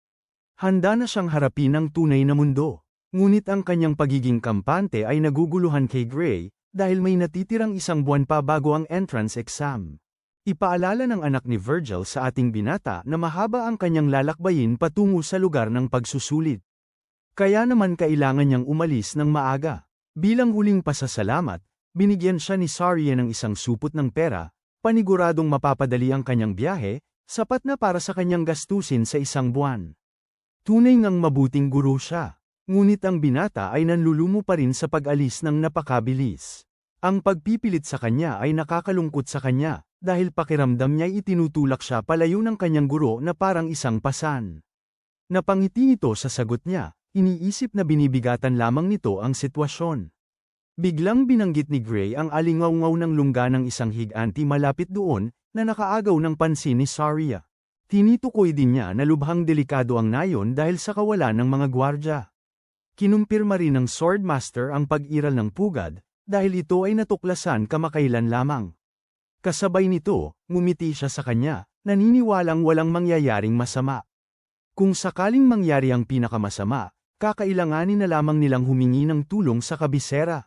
Handa na siyang harapin ang tunay na mundo. Ngunit ang kanyang pagiging kampante ay naguguluhan kay Gray, dahil may natitirang 1 buwan pa bago ang entrance exam. Ipaalala ng anak ni Virgil sa ating binata na mahaba ang kanyang lalakbayin patungo sa lugar ng pagsusulit. Kaya naman kailangan niyang umalis ng maaga. Bilang huling pasasalamat, binigyan siya ni Saria ng 1 supot ng pera, paniguradong mapapadali ang kanyang biyahe, sapat na para sa kanyang gastusin sa 1 buwan. Tunay ngang mabuting guro siya. Ngunit ang binata ay nanlulumo pa rin sa pag-alis ng napakabilis. Ang pagpipilit sa kanya ay nakakalungkot sa kanya, dahil pakiramdam niya'y itinutulak siya palayo ng kanyang guro na parang isang pasan. Napangiti ito sa sagot niya, iniisip na binibigatan lamang nito ang sitwasyon. Biglang binanggit ni Gray ang alingaw-ngaw ng lungga ng isang higanti malapit doon, na nakaagaw ng pansin ni Saria. Tinitukoy din niya na lubhang delikado ang nayon dahil sa kawalan ng mga gwardya. Kinumpirma rin ng Swordmaster ang pag-iral ng pugad, dahil ito ay natuklasan kamakailan lamang. Kasabay nito, ngumiti siya sa kanya, naniniwalang walang mangyayaring masama. Kung sakaling mangyari ang pinakamasama, kakailanganin na lamang nilang humingi ng tulong sa kabisera.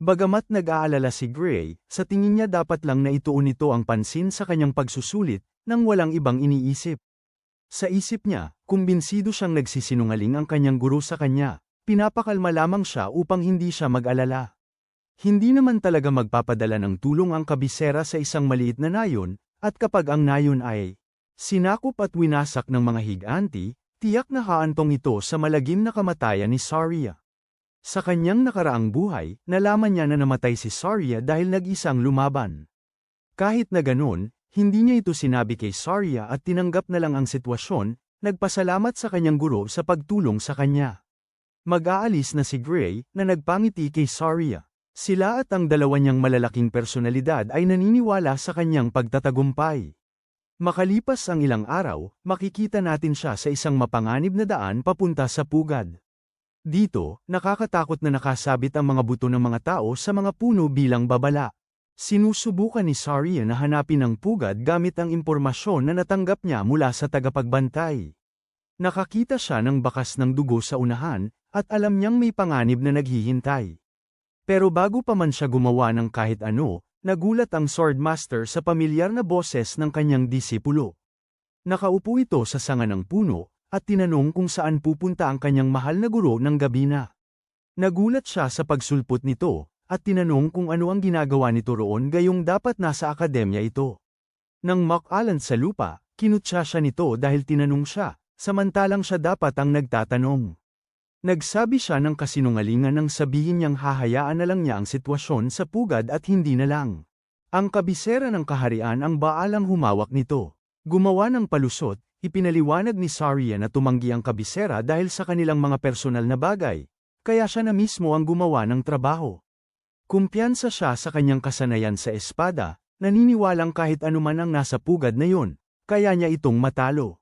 Bagamat nag-aalala si Gray, sa tingin niya dapat lang na ituon nito ang pansin sa kanyang pagsusulit, nang walang ibang iniisip. Sa isip niya, kumbinsido siyang nagsisinungaling ang kanyang guro sa kanya. Pinapakalma lamang siya upang hindi siya mag-alala. Hindi naman talaga magpapadala ng tulong ang kabisera sa isang maliit na nayon, at kapag ang nayon ay sinakop at winasak ng mga higanti, tiyak na haantong ito sa malagim na kamatayan ni Saria. Sa kanyang nakaraang buhay, nalaman niya na namatay si Saria dahil nag-isang lumaban. Kahit na ganun, hindi niya ito sinabi kay Saria at tinanggap na lang ang sitwasyon, nagpasalamat sa kanyang guro sa pagtulong sa kanya. Mag-aalis na si Gray, na nagpangiti kay Saria. Sila at ang dalawa niyang malalaking personalidad ay naniniwala sa kanyang pagtatagumpay. Makalipas ang ilang araw, makikita natin siya sa isang mapanganib na daan papunta sa pugad. Dito, nakakatakot na nakasabit ang mga buto ng mga tao sa mga puno bilang babala. Sinusubukan ni Saria na hanapin ang pugad gamit ang impormasyon na natanggap niya mula sa tagapagbantay. Nakakita siya ng bakas ng dugo sa unahan, at alam niyang may panganib na naghihintay. Pero bago pa man siya gumawa ng kahit ano, nagulat ang Swordmaster sa pamilyar na boses ng kanyang disipulo. Nakaupo ito sa sanga ng puno, at tinanong kung saan pupunta ang kanyang mahal na guro ng gabi na. Nagulat siya sa pagsulpot nito, at tinanong kung ano ang ginagawa nito roon gayong dapat nasa akademya ito. Nang makalan sa lupa, kinutya siya nito dahil tinanong siya, samantalang siya dapat ang nagtatanong. Nagsabi siya ng kasinungalingan nang sabihin niyang hahayaan na lang niya ang sitwasyon sa pugad at hindi na lang. Ang kabisera ng kaharian ang baalang humawak nito. Gumawa ng palusot, ipinaliwanag ni Saria na tumanggi ang kabisera dahil sa kanilang mga personal na bagay, kaya siya na mismo ang gumawa ng trabaho. Kumpiyansa siya sa kanyang kasanayan sa espada, naniniwalang kahit anuman ang nasa pugad na yun, kaya niya itong matalo.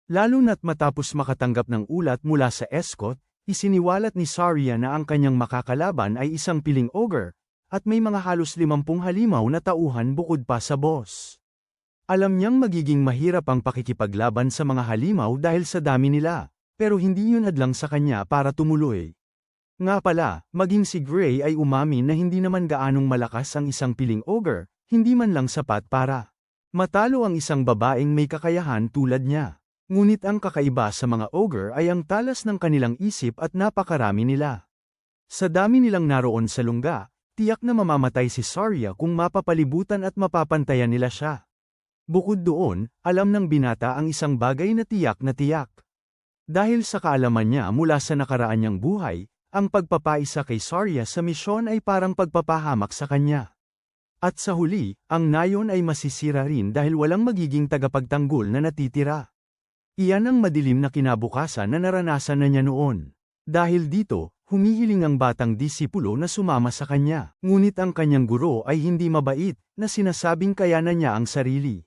Lalo na't matapos makatanggap ng ulat mula sa escort, isiniwalat ni Saria na ang kanyang makakalaban ay isang piling ogre, at may mga halos 50 halimaw na tauhan bukod pa sa boss. Alam niyang magiging mahirap ang pakikipaglaban sa mga halimaw dahil sa dami nila, pero hindi yun hadlang sa kanya para tumuloy. Nga pala, maging si Gray ay umamin na hindi naman gaanong malakas ang isang piling ogre, hindi man lang sapat para matalo ang isang babaeng may kakayahan tulad niya. Ngunit ang kakaiba sa mga ogre ay ang talas ng kanilang isip at napakarami nila. Sa dami nilang naroon sa lungga, tiyak na mamamatay si Saria kung mapapalibutan at mapapantayan nila siya. Bukod doon, alam ng binata ang isang bagay na tiyak na tiyak. Dahil sa kaalaman niya mula sa nakaraan niyang buhay, ang pagpapaisa kay Saria sa misyon ay parang pagpapahamak sa kanya. At sa huli, ang nayon ay masisira rin dahil walang magiging tagapagtanggol na natitira. Iyan ang madilim na kinabukasan na naranasan na niya noon. Dahil dito, humihiling ang batang disipulo na sumama sa kanya. Ngunit ang kanyang guro ay hindi mabait, na sinasabing kayanan niya ang sarili.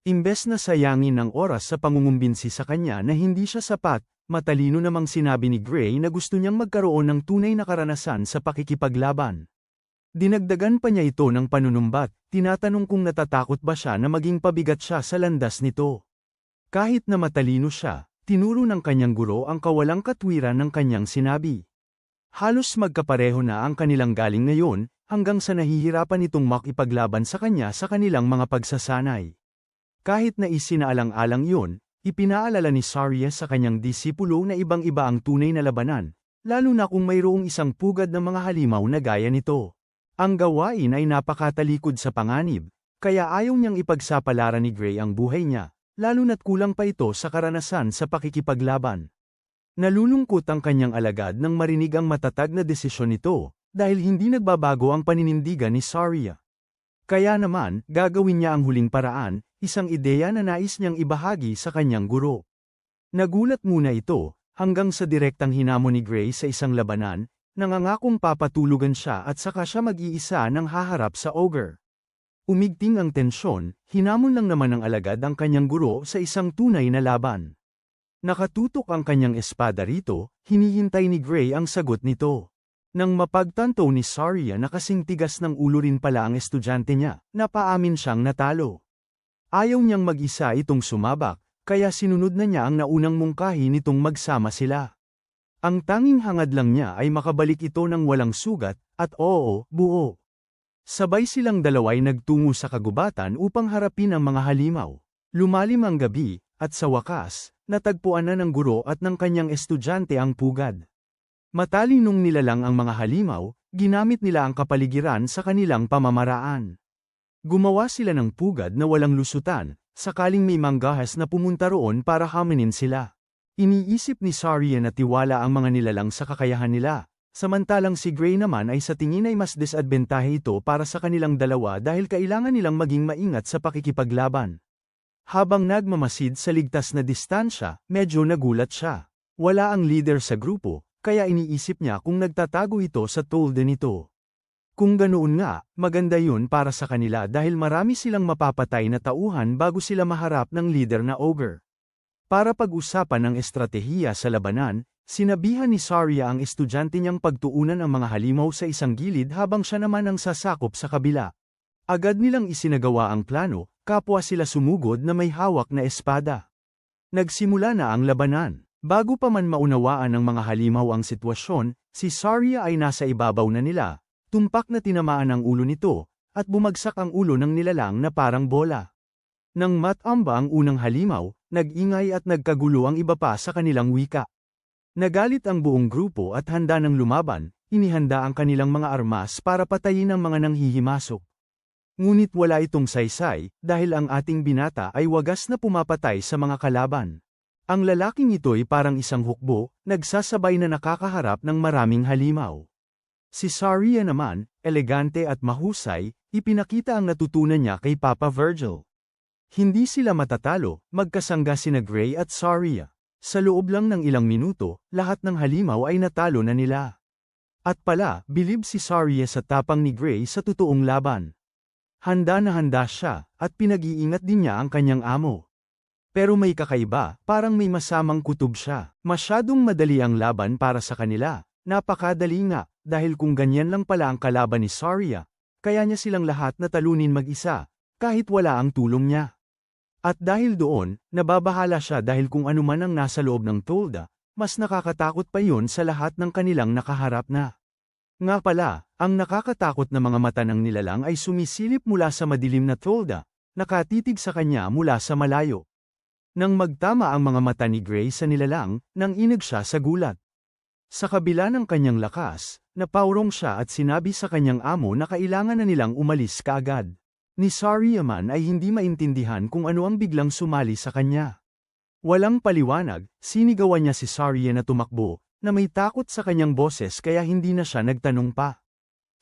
Imbes na sayangin ang oras sa pangungumbinsi sa kanya na hindi siya sapat, matalino namang sinabi ni Gray na gusto niyang magkaroon ng tunay na karanasan sa pakikipaglaban. Dinagdagan pa niya ito ng panunumbat, tinatanong kung natatakot ba siya na maging pabigat siya sa landas nito. Kahit na matalino siya, tinuro ng kanyang guro ang kawalang katwiran ng kanyang sinabi. Halos magkapareho na ang kanilang galing ngayon, hanggang sa nahihirapan itong makipaglaban sa kanya sa kanilang mga pagsasanay. Kahit na isinaalang-alang yun, ipinaalala ni Saria sa kanyang disipulo na ibang-iba ang tunay na labanan, lalo na kung mayroong isang pugad ng mga halimaw na gaya nito. Ang gawain ay napakatalikod sa panganib, kaya ayaw niyang ipagsapalaran ni Gray ang buhay niya, lalo na't kulang pa ito sa karanasan sa pakikipaglaban. Nalulungkot ang kanyang alagad nang marinig ang matatag na desisyon nito, dahil hindi nagbabago ang paninindigan ni Saria. Kaya naman, gagawin niya ang huling paraan, isang ideya na nais niyang ibahagi sa kanyang guro. Nagulat muna ito, hanggang sa direktang hinamon ni Gray sa isang labanan, nangangakong papatulugan siya at saka siya mag-iisa nang haharap sa ogre. Umigting ang tensyon, hinamon lang naman ng alagad ang kanyang guro sa isang tunay na laban. Nakatutok ang kanyang espada rito, hinihintay ni Gray ang sagot nito. Nang mapagtanto ni Saria na kasing tigas ng ulo rin pala ang estudyante niya, napaamin siyang natalo. Ayaw niyang mag-isa itong sumabak, kaya sinunod na niya ang naunang mungkahi nitong magsama sila. Ang tanging hangad lang niya ay makabalik ito ng walang sugat, at oo, buo. Sabay silang dalaway nagtungo sa kagubatan upang harapin ang mga halimaw. Lumalim ang gabi, at sa wakas, natagpuan na ng guro at ng kanyang estudyante ang pugad. Matalinong nilalang ang mga halimaw, ginamit nila ang kapaligiran sa kanilang pamamaraan. Gumawa sila ng pugad na walang lusutan, sakaling may manggahas na pumunta roon para haminin sila. Iniisip ni Saria na tiwala ang mga nilalang sa kakayahan nila, samantalang si Gray naman ay sa tingin ay mas disadbentahe ito para sa kanilang dalawa dahil kailangan nilang maging maingat sa pakikipaglaban. Habang nagmamasid sa ligtas na distansya, medyo nagulat siya. Wala ang leader sa grupo, kaya iniisip niya kung nagtatago ito sa tolde nito. Kung ganoon nga, maganda yun para sa kanila dahil marami silang mapapatay na tauhan bago sila maharap ng leader na ogre. Para pag-usapan ang estratehiya sa labanan, sinabihan ni Saria ang estudyante niyang pagtuunan ang mga halimaw sa isang gilid habang siya naman ang sasakop sa kabila. Agad nilang isinagawa ang plano, kapwa sila sumugod na may hawak na espada. Nagsimula na ang labanan. Bago pa man maunawaan ng mga halimaw ang sitwasyon, si Saria ay nasa ibabaw na nila, tumpak na tinamaan ang ulo nito, at bumagsak ang ulo ng nilalang na parang bola. Nang matamba ang unang halimaw, nag-ingay at nagkagulo ang iba pa sa kanilang wika. Nagalit ang buong grupo at handa ng lumaban, inihanda ang kanilang mga armas para patayin ang mga nanghihimasok. Ngunit wala itong saysay, dahil ang ating binata ay wagas na pumapatay sa mga kalaban. Ang lalaking ito'y parang isang hukbo, nagsasabay na nakakaharap ng maraming halimaw. Si Saria naman, elegante at mahusay, ipinakita ang natutunan niya kay Papa Virgil. Hindi sila matatalo, magkasangga sina Gray at Saria. Sa loob lang ng ilang minuto, lahat ng halimaw ay natalo na nila. At pala, bilib si Saria sa tapang ni Gray sa totoong laban. Handa na handa siya, at pinag-iingat din niya ang kanyang amo. Pero may kakaiba, parang may masamang kutob siya. Masyadong madali ang laban para sa kanila. Napakadali nga, dahil kung ganyan lang pala ang kalaban ni Saria, kaya niya silang lahat na talunin mag-isa, kahit wala ang tulong niya. At dahil doon, nababahala siya dahil kung ano man ang nasa loob ng tolda, mas nakakatakot pa yun sa lahat ng kanilang nakaharap na. Nga pala, ang nakakatakot na mga mata ng nilalang ay sumisilip mula sa madilim na tolda, nakatitig sa kanya mula sa malayo. Nang magtama ang mga mata ni Gray sa nilalang, nang inag siya sa gulat. Sa kabila ng kanyang lakas, napaurong siya at sinabi sa kanyang amo na kailangan na nilang umalis kaagad. Ni Saria man ay hindi maintindihan kung ano ang biglang sumali sa kanya. Walang paliwanag, sinigawan niya si Saria na tumakbo, na may takot sa kanyang boses kaya hindi na siya nagtanong pa.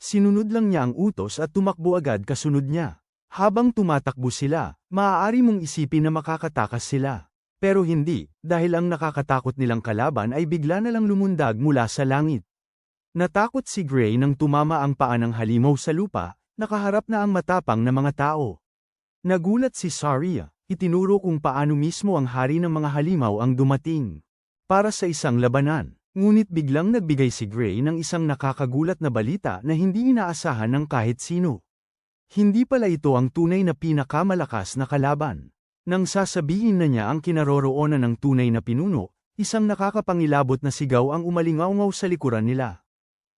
Sinunod lang niya ang utos at tumakbo agad kasunod niya. Habang tumatakbo sila, maaari mong isipin na makakatakas sila. Pero hindi, dahil ang nakakatakot nilang kalaban ay bigla na lang lumundag mula sa langit. Natakot si Gray nang tumama ang paa ng halimaw sa lupa, nakaharap na ang matapang na mga tao. Nagulat si Saria, itinuro kung paano mismo ang hari ng mga halimaw ang dumating. Para sa isang labanan, ngunit biglang nagbigay si Gray ng isang nakakagulat na balita na hindi inaasahan ng kahit sino. Hindi pala ito ang tunay na pinakamalakas na kalaban. Nang sasabihin na niya ang kinaroroonan ng tunay na pinuno, isang nakakapangilabot na sigaw ang umalingaw-ngaw sa likuran nila.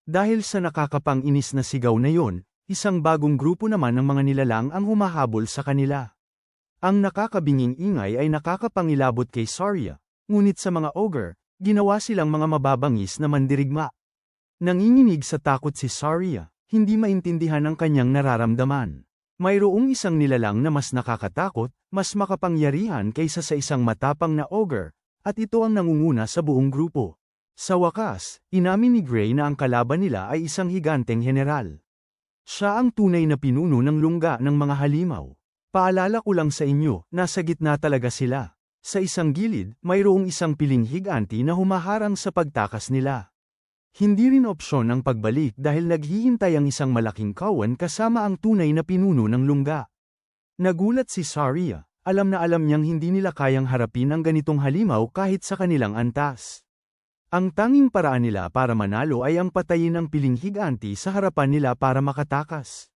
Dahil sa nakakapanginis na sigaw na yon, isang bagong grupo naman ng mga nilalang ang humahabol sa kanila. Ang nakakabinging ingay ay nakakapangilabot kay Saria, ngunit sa mga ogre, ginawa silang mga mababangis na mandirigma. Nanginginig sa takot si Saria. Hindi maintindihan ang kanyang nararamdaman. Mayroong isang nilalang na mas nakakatakot, mas makapangyarihan kaysa sa isang matapang na ogre, at ito ang nangunguna sa buong grupo. Sa wakas, inamin ni Gray na ang kalaban nila ay isang higanteng general. Siya ang tunay na pinuno ng lungga ng mga halimaw. Paalala ko lang sa inyo, nasa gitna talaga sila. Sa isang gilid, mayroong isang piling higanti na humaharang sa pagtakas nila. Hindi rin opsyon ang pagbalik dahil naghihintay ang isang malaking kawan kasama ang tunay na pinuno ng lungga. Nagulat si Saria, alam na alam niyang hindi nila kayang harapin ang ganitong halimaw kahit sa kanilang antas. Ang tanging paraan nila para manalo ay ang patayin ang piling higanti sa harapan nila para makatakas.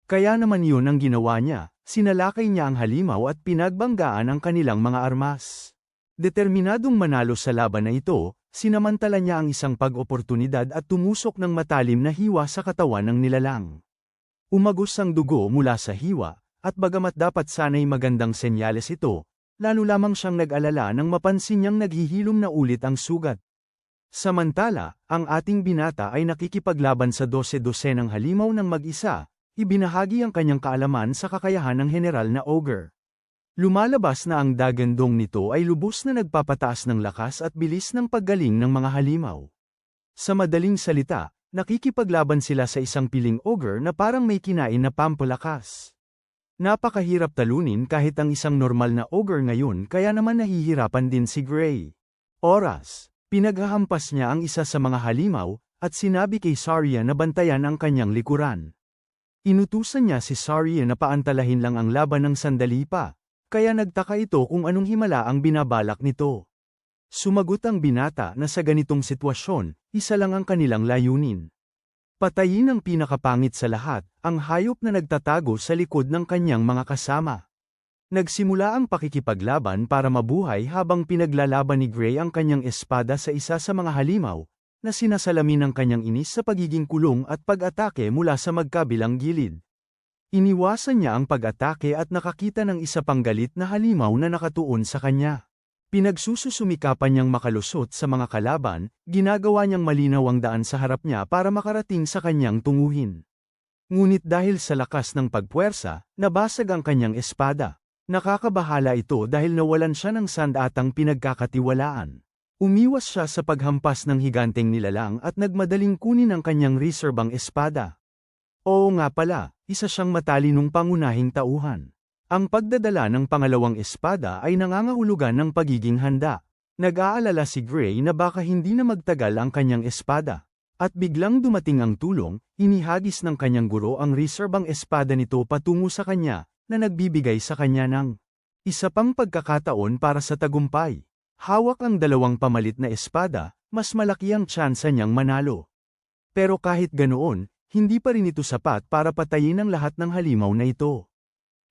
Kaya naman yun ang ginawa niya, sinalakay niya ang halimaw at pinagbanggaan ang kanilang mga armas. Determinadong manalo sa laban na ito, sinamantala niya ang isang pag-oportunidad at tumusok ng matalim na hiwa sa katawan ng nilalang. Umagos ang dugo mula sa hiwa, at bagamat dapat sana'y magandang senyales ito, lalo lamang siyang nag-alala nang mapansin niyang naghihilom na ulit ang sugat. Samantala, ang ating binata ay nakikipaglaban sa 12-dosenang halimaw ng mag-isa, ibinahagi ang kanyang kaalaman sa kakayahan ng general na ogre. Lumalabas na ang dagandong nito ay lubos na nagpapataas ng lakas at bilis ng paggaling ng mga halimaw. Sa madaling salita, nakikipaglaban sila sa isang piling ogre na parang may kinain na pampalakas. Napakahirap talunin kahit ang isang normal na ogre ngayon kaya naman nahihirapan din si Gray. Oras, pinaghahampas niya ang isa sa mga halimaw, at sinabi kay Saria na bantayan ang kanyang likuran. Inutusan niya si Saria na paantalahin lang ang laban ng sandali pa. Kaya nagtaka ito kung anong himala ang binabalak nito. Sumagot ang binata na sa ganitong sitwasyon, isa lang ang kanilang layunin. Patayin ang pinakapangit sa lahat, ang hayop na nagtatago sa likod ng kanyang mga kasama. Nagsimula ang pakikipaglaban para mabuhay habang pinaglalaban ni Gray ang kanyang espada sa isa sa mga halimaw, na sinasalamin ng kanyang inis sa pagiging kulong at pag-atake mula sa magkabilang gilid. Iniwasan niya ang pag-atake at nakakita ng isa pang galit na halimaw na nakatuon sa kanya. Pinagsususumikapan niyang makalusot sa mga kalaban, ginagawa niyang malinaw ang daan sa harap niya para makarating sa kanyang tunguhin. Ngunit dahil sa lakas ng pagpuwersa, nabasag ang kanyang espada. Nakakabahala ito dahil nawalan siya ng sandatang pinagkakatiwalaan. Umiwas siya sa paghampas ng higanteng nilalang at nagmadaling kunin ang kanyang reserbang espada. Oo nga pala, isa siyang matalinong pangunahing tauhan. Ang pagdadala ng pangalawang espada ay nangangahulugan ng pagiging handa. Nag-aalala si Gray na baka hindi na magtagal ang kanyang espada. At biglang dumating ang tulong, inihagis ng kanyang guro ang reserbang espada nito patungo sa kanya, na nagbibigay sa kanya ng isa pang pagkakataon para sa tagumpay. Hawak ang dalawang pamalit na espada, mas malaki ang tsansa niyang manalo. Pero kahit ganoon, hindi pa rin ito sapat para patayin ang lahat ng halimaw na ito.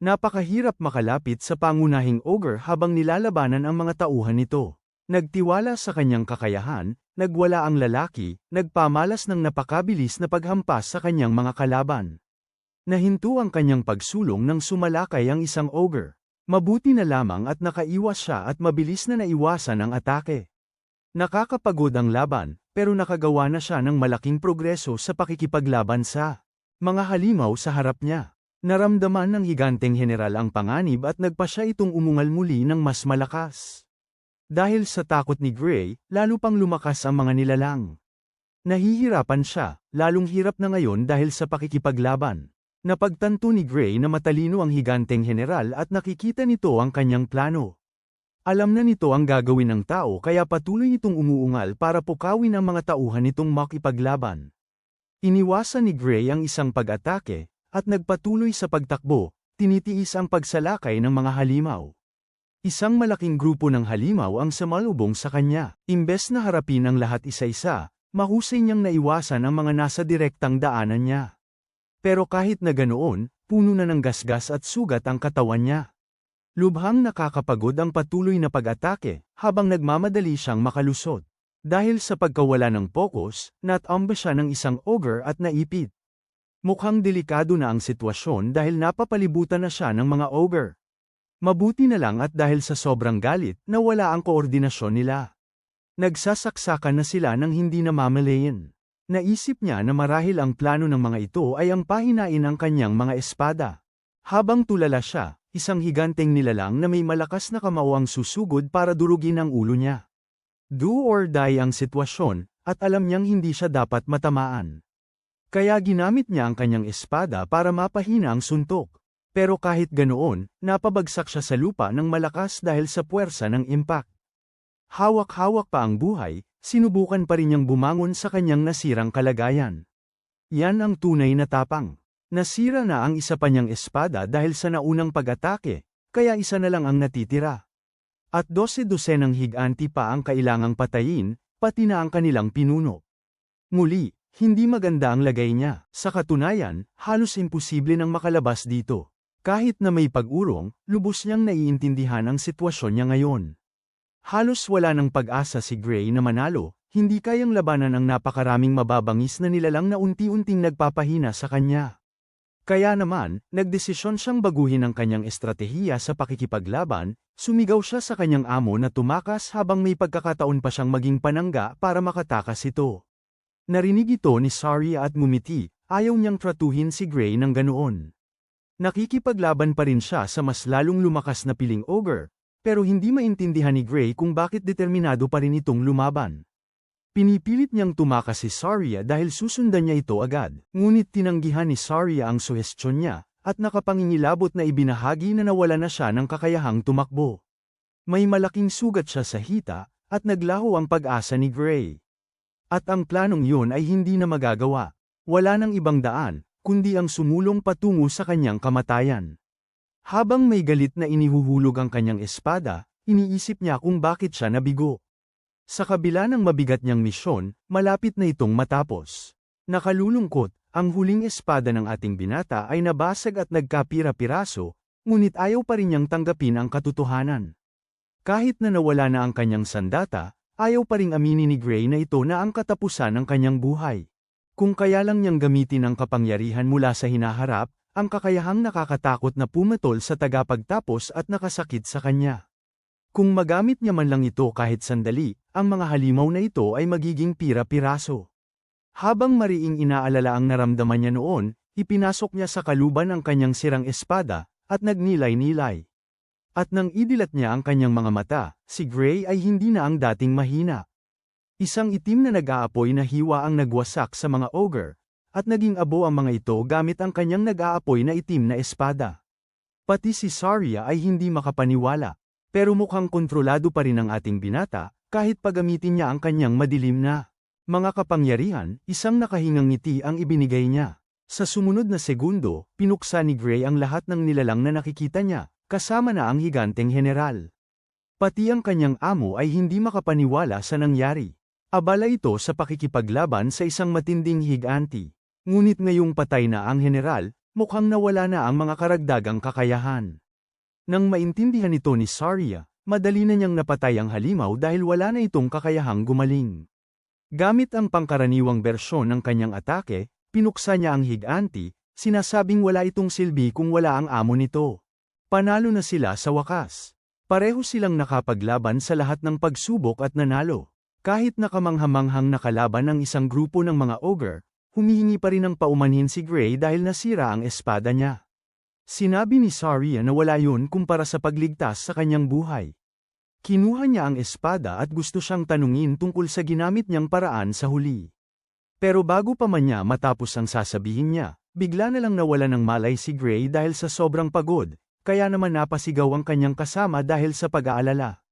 Napakahirap makalapit sa pangunahing ogre habang nilalabanan ang mga tauhan nito. Nagtiwala sa kanyang kakayahan, nagwala ang lalaki, nagpamalas ng napakabilis na paghampas sa kanyang mga kalaban. Nahinto ang kanyang pagsulong nang sumalakay ang isang ogre. Mabuti na lamang at nakaiwas siya at mabilis na naiwasan ang atake. Nakakapagod ang laban, pero nakagawa na siya ng malaking progreso sa pakikipaglaban sa mga halimaw sa harap niya. Naramdaman ng higanteng general ang panganib at nagpa siya itong umungal muli ng mas malakas. Dahil sa takot ni Gray, lalo pang lumakas ang mga nilalang. Nahihirapan siya, lalong hirap na ngayon dahil sa pakikipaglaban. Napagtanto ni Gray na matalino ang higanteng general at nakikita nito ang kanyang plano. Alam na nito ang gagawin ng tao kaya patuloy itong umuungal para pukawin ang mga tauhan nitong makipaglaban. Iniwasan ni Gray ang isang pag-atake, at nagpatuloy sa pagtakbo, tinitiis ang pagsalakay ng mga halimaw. Isang malaking grupo ng halimaw ang sumalubong sa kanya. Imbes na harapin ang lahat isa-isa, mahusay niyang naiwasan ang mga nasa direktang daanan niya. Pero kahit na ganoon, puno na ng gasgas at sugat ang katawan niya. Lubhang nakakapagod ang patuloy na pag-atake, habang nagmamadali siyang makalusot. Dahil sa pagkawala ng pokus, natumba siya ng isang ogre at naipit. Mukhang delikado na ang sitwasyon dahil napapalibutan na siya ng mga ogre. Mabuti na lang at dahil sa sobrang galit, nawala ang koordinasyon nila. Nagsasaksakan na sila ng hindi namamalayan. Naisip niya na marahil ang plano ng mga ito ay ang pahinain ng kanyang mga espada. Habang tulala siya, isang higanteng nilalang na may malakas na kamao ang susugod para durugin ang ulo niya. Do or die ang sitwasyon, at alam niyang hindi siya dapat matamaan. Kaya ginamit niya ang kanyang espada para mapahina ang suntok. Pero kahit ganoon, napabagsak siya sa lupa ng malakas dahil sa puwersa ng impact. Hawak-hawak pa ang buhay, sinubukan pa rin niyang bumangon sa kanyang nasirang kalagayan. Yan ang tunay na tapang. Nasira na ang isa pa niyang espada dahil sa naunang pag-atake, kaya isa na lang ang natitira. At 12-dosenang higanti pa ang kailangang patayin, pati na ang kanilang pinuno. Muli, hindi maganda ang lagay niya. Sa katunayan, halos imposible nang makalabas dito. Kahit na may pag-urong, lubos niyang naiintindihan ang sitwasyon niya ngayon. Halos wala ng pag-asa si Gray na manalo, hindi kayang labanan ang napakaraming mababangis na nilalang na unti-unting nagpapahina sa kanya. Kaya naman, nagdesisyon siyang baguhin ang kanyang estratehiya sa pakikipaglaban, sumigaw siya sa kanyang amo na tumakas habang may pagkakataon pa siyang maging panangga para makatakas ito. Narinig ito ni Saria at ngumiti, ayaw niyang tratuhin si Gray ng ganoon. Nakikipaglaban pa rin siya sa mas lalong lumakas na piling ogre, pero hindi maintindihan ni Gray kung bakit determinado pa rin itong lumaban. Pinipilit niyang tumakas si Saria dahil susundan niya ito agad, ngunit tinanggihan ni Saria ang suhestyon niya, at nakapangingilabot na ibinahagi na nawala na siya ng kakayahang tumakbo. May malaking sugat siya sa hita, at naglaho ang pag-asa ni Gray. At ang planong yun ay hindi na magagawa. Wala nang ibang daan, kundi ang sumulong patungo sa kanyang kamatayan. Habang may galit na inihuhulog ang kanyang espada, iniisip niya kung bakit siya nabigo. Sa kabila ng mabigat niyang misyon, malapit na itong matapos. Nakalulungkot, ang huling espada ng ating binata ay nabasag at nagkapira-piraso, ngunit ayaw pa rin niyang tanggapin ang katotohanan. Kahit na nawala na ang kanyang sandata, ayaw pa ring aminin ni Gray na ito na ang katapusan ng kanyang buhay. Kung kaya lang niyang gamitin ang kapangyarihan mula sa hinaharap, ang kakayahang nakakatakot na pumatol sa tagapagtapos at nakasakit sa kanya. Kung magamit niya man lang ito kahit sandali, ang mga halimaw na ito ay magiging pira-piraso. Habang mariing inaalala ang naramdaman niya noon, ipinasok niya sa kaluban ang kanyang sirang espada, at nagnilay-nilay. At nang idilat niya ang kanyang mga mata, si Gray ay hindi na ang dating mahina. Isang itim na nag-aapoy na hiwa ang nagwasak sa mga ogre, at naging abo ang mga ito gamit ang kanyang nag-aapoy na itim na espada. Pati si Saria ay hindi makapaniwala, pero mukhang kontrolado pa rin ang ating binata, kahit pagamitin niya ang kanyang madilim na mga kapangyarihan, isang nakahingang ngiti ang ibinigay niya. Sa sumunod na segundo, pinuksa ni Gray ang lahat ng nilalang na nakikita niya, kasama na ang higanteng general. Pati ang kanyang amo ay hindi makapaniwala sa nangyari. Abala ito sa pakikipaglaban sa isang matinding higanti. Ngunit ngayong patay na ang general, mukhang nawala na ang mga karagdagang kakayahan. Nang maintindihan ito ni Saria, madali na niyang napatay ang halimaw dahil wala na itong kakayahang gumaling. Gamit ang pangkaraniwang bersyon ng kanyang atake, pinuksa niya ang higanti, sinasabing wala itong silbi kung wala ang amo nito. Panalo na sila sa wakas. Pareho silang nakapaglaban sa lahat ng pagsubok at nanalo. Kahit nakamanghamanghang nakalaban ng isang grupo ng mga ogre, humihingi pa rin ng paumanhin si Gray dahil nasira ang espada niya. Sinabi ni Saria na wala yun kumpara sa pagligtas sa kanyang buhay. Kinuha niya ang espada at gusto siyang tanungin tungkol sa ginamit niyang paraan sa huli. Pero bago pa man niya matapos ang sasabihin niya, bigla na lang nawala ng malay si Gray dahil sa sobrang pagod. Kaya naman napasigaw ang kanyang kasama dahil sa pag-aalala.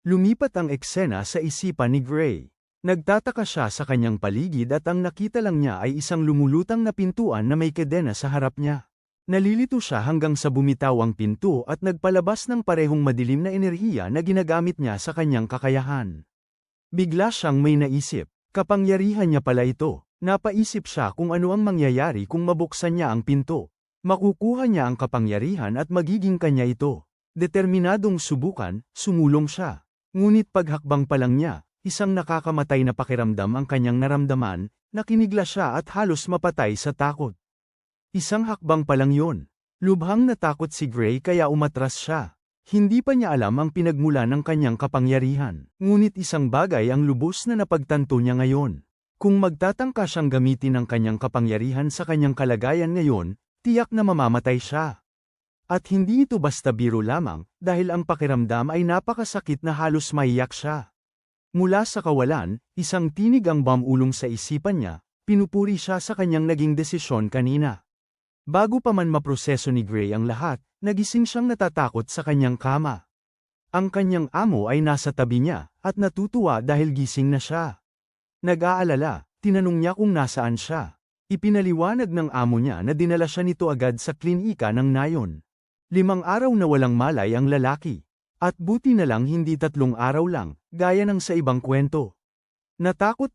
Lumipat ang eksena sa isipan ni Gray. Nagtataka siya sa kanyang paligid at ang nakita lang niya ay isang lumulutang na pintuan na may kadena sa harap niya. Nalilito siya hanggang sa bumitaw ang pinto at nagpalabas ng parehong madilim na enerhiya na ginagamit niya sa kanyang kakayahan. Bigla siyang may naisip, kapangyarihan niya pala ito. Napaisip siya kung ano ang mangyayari kung mabuksan niya ang pinto. Makukuha niya ang kapangyarihan at magiging kanya ito. Determinadong subukan, sumulong siya. Ngunit paghakbang pa lang niya, isang nakakamatay na pakiramdam ang kanyang naramdaman, nakinigla siya at halos mapatay sa takot. Isang hakbang pa lang yun. Lubhang natakot si Gray kaya umatras siya. Hindi pa niya alam ang pinagmula ng kanyang kapangyarihan. Ngunit isang bagay ang lubos na napagtanto niya ngayon. Kung magtatangka siyang gamitin ang kanyang kapangyarihan sa kanyang kalagayan ngayon, tiyak na mamamatay siya. At hindi ito basta biro lamang, dahil ang pakiramdam ay napakasakit na halos maiyak siya. Mula sa kawalan, isang tinig ang bumulong sa isipan niya, pinupuri siya sa kanyang naging desisyon kanina. Bago pa man maproseso ni Gray ang lahat, nagising siyang natatakot sa kanyang kama. Ang kanyang amo ay nasa tabi niya, at natutuwa dahil gising na siya. Nag-aalala, tinanong niya kung nasaan siya. Ipinaliwanag ng amo niya na dinala siya nito agad sa klinika ng nayon. 5 araw na walang malay ang lalaki. At buti na lang hindi 3 araw lang, gaya ng sa ibang kwento. Natakot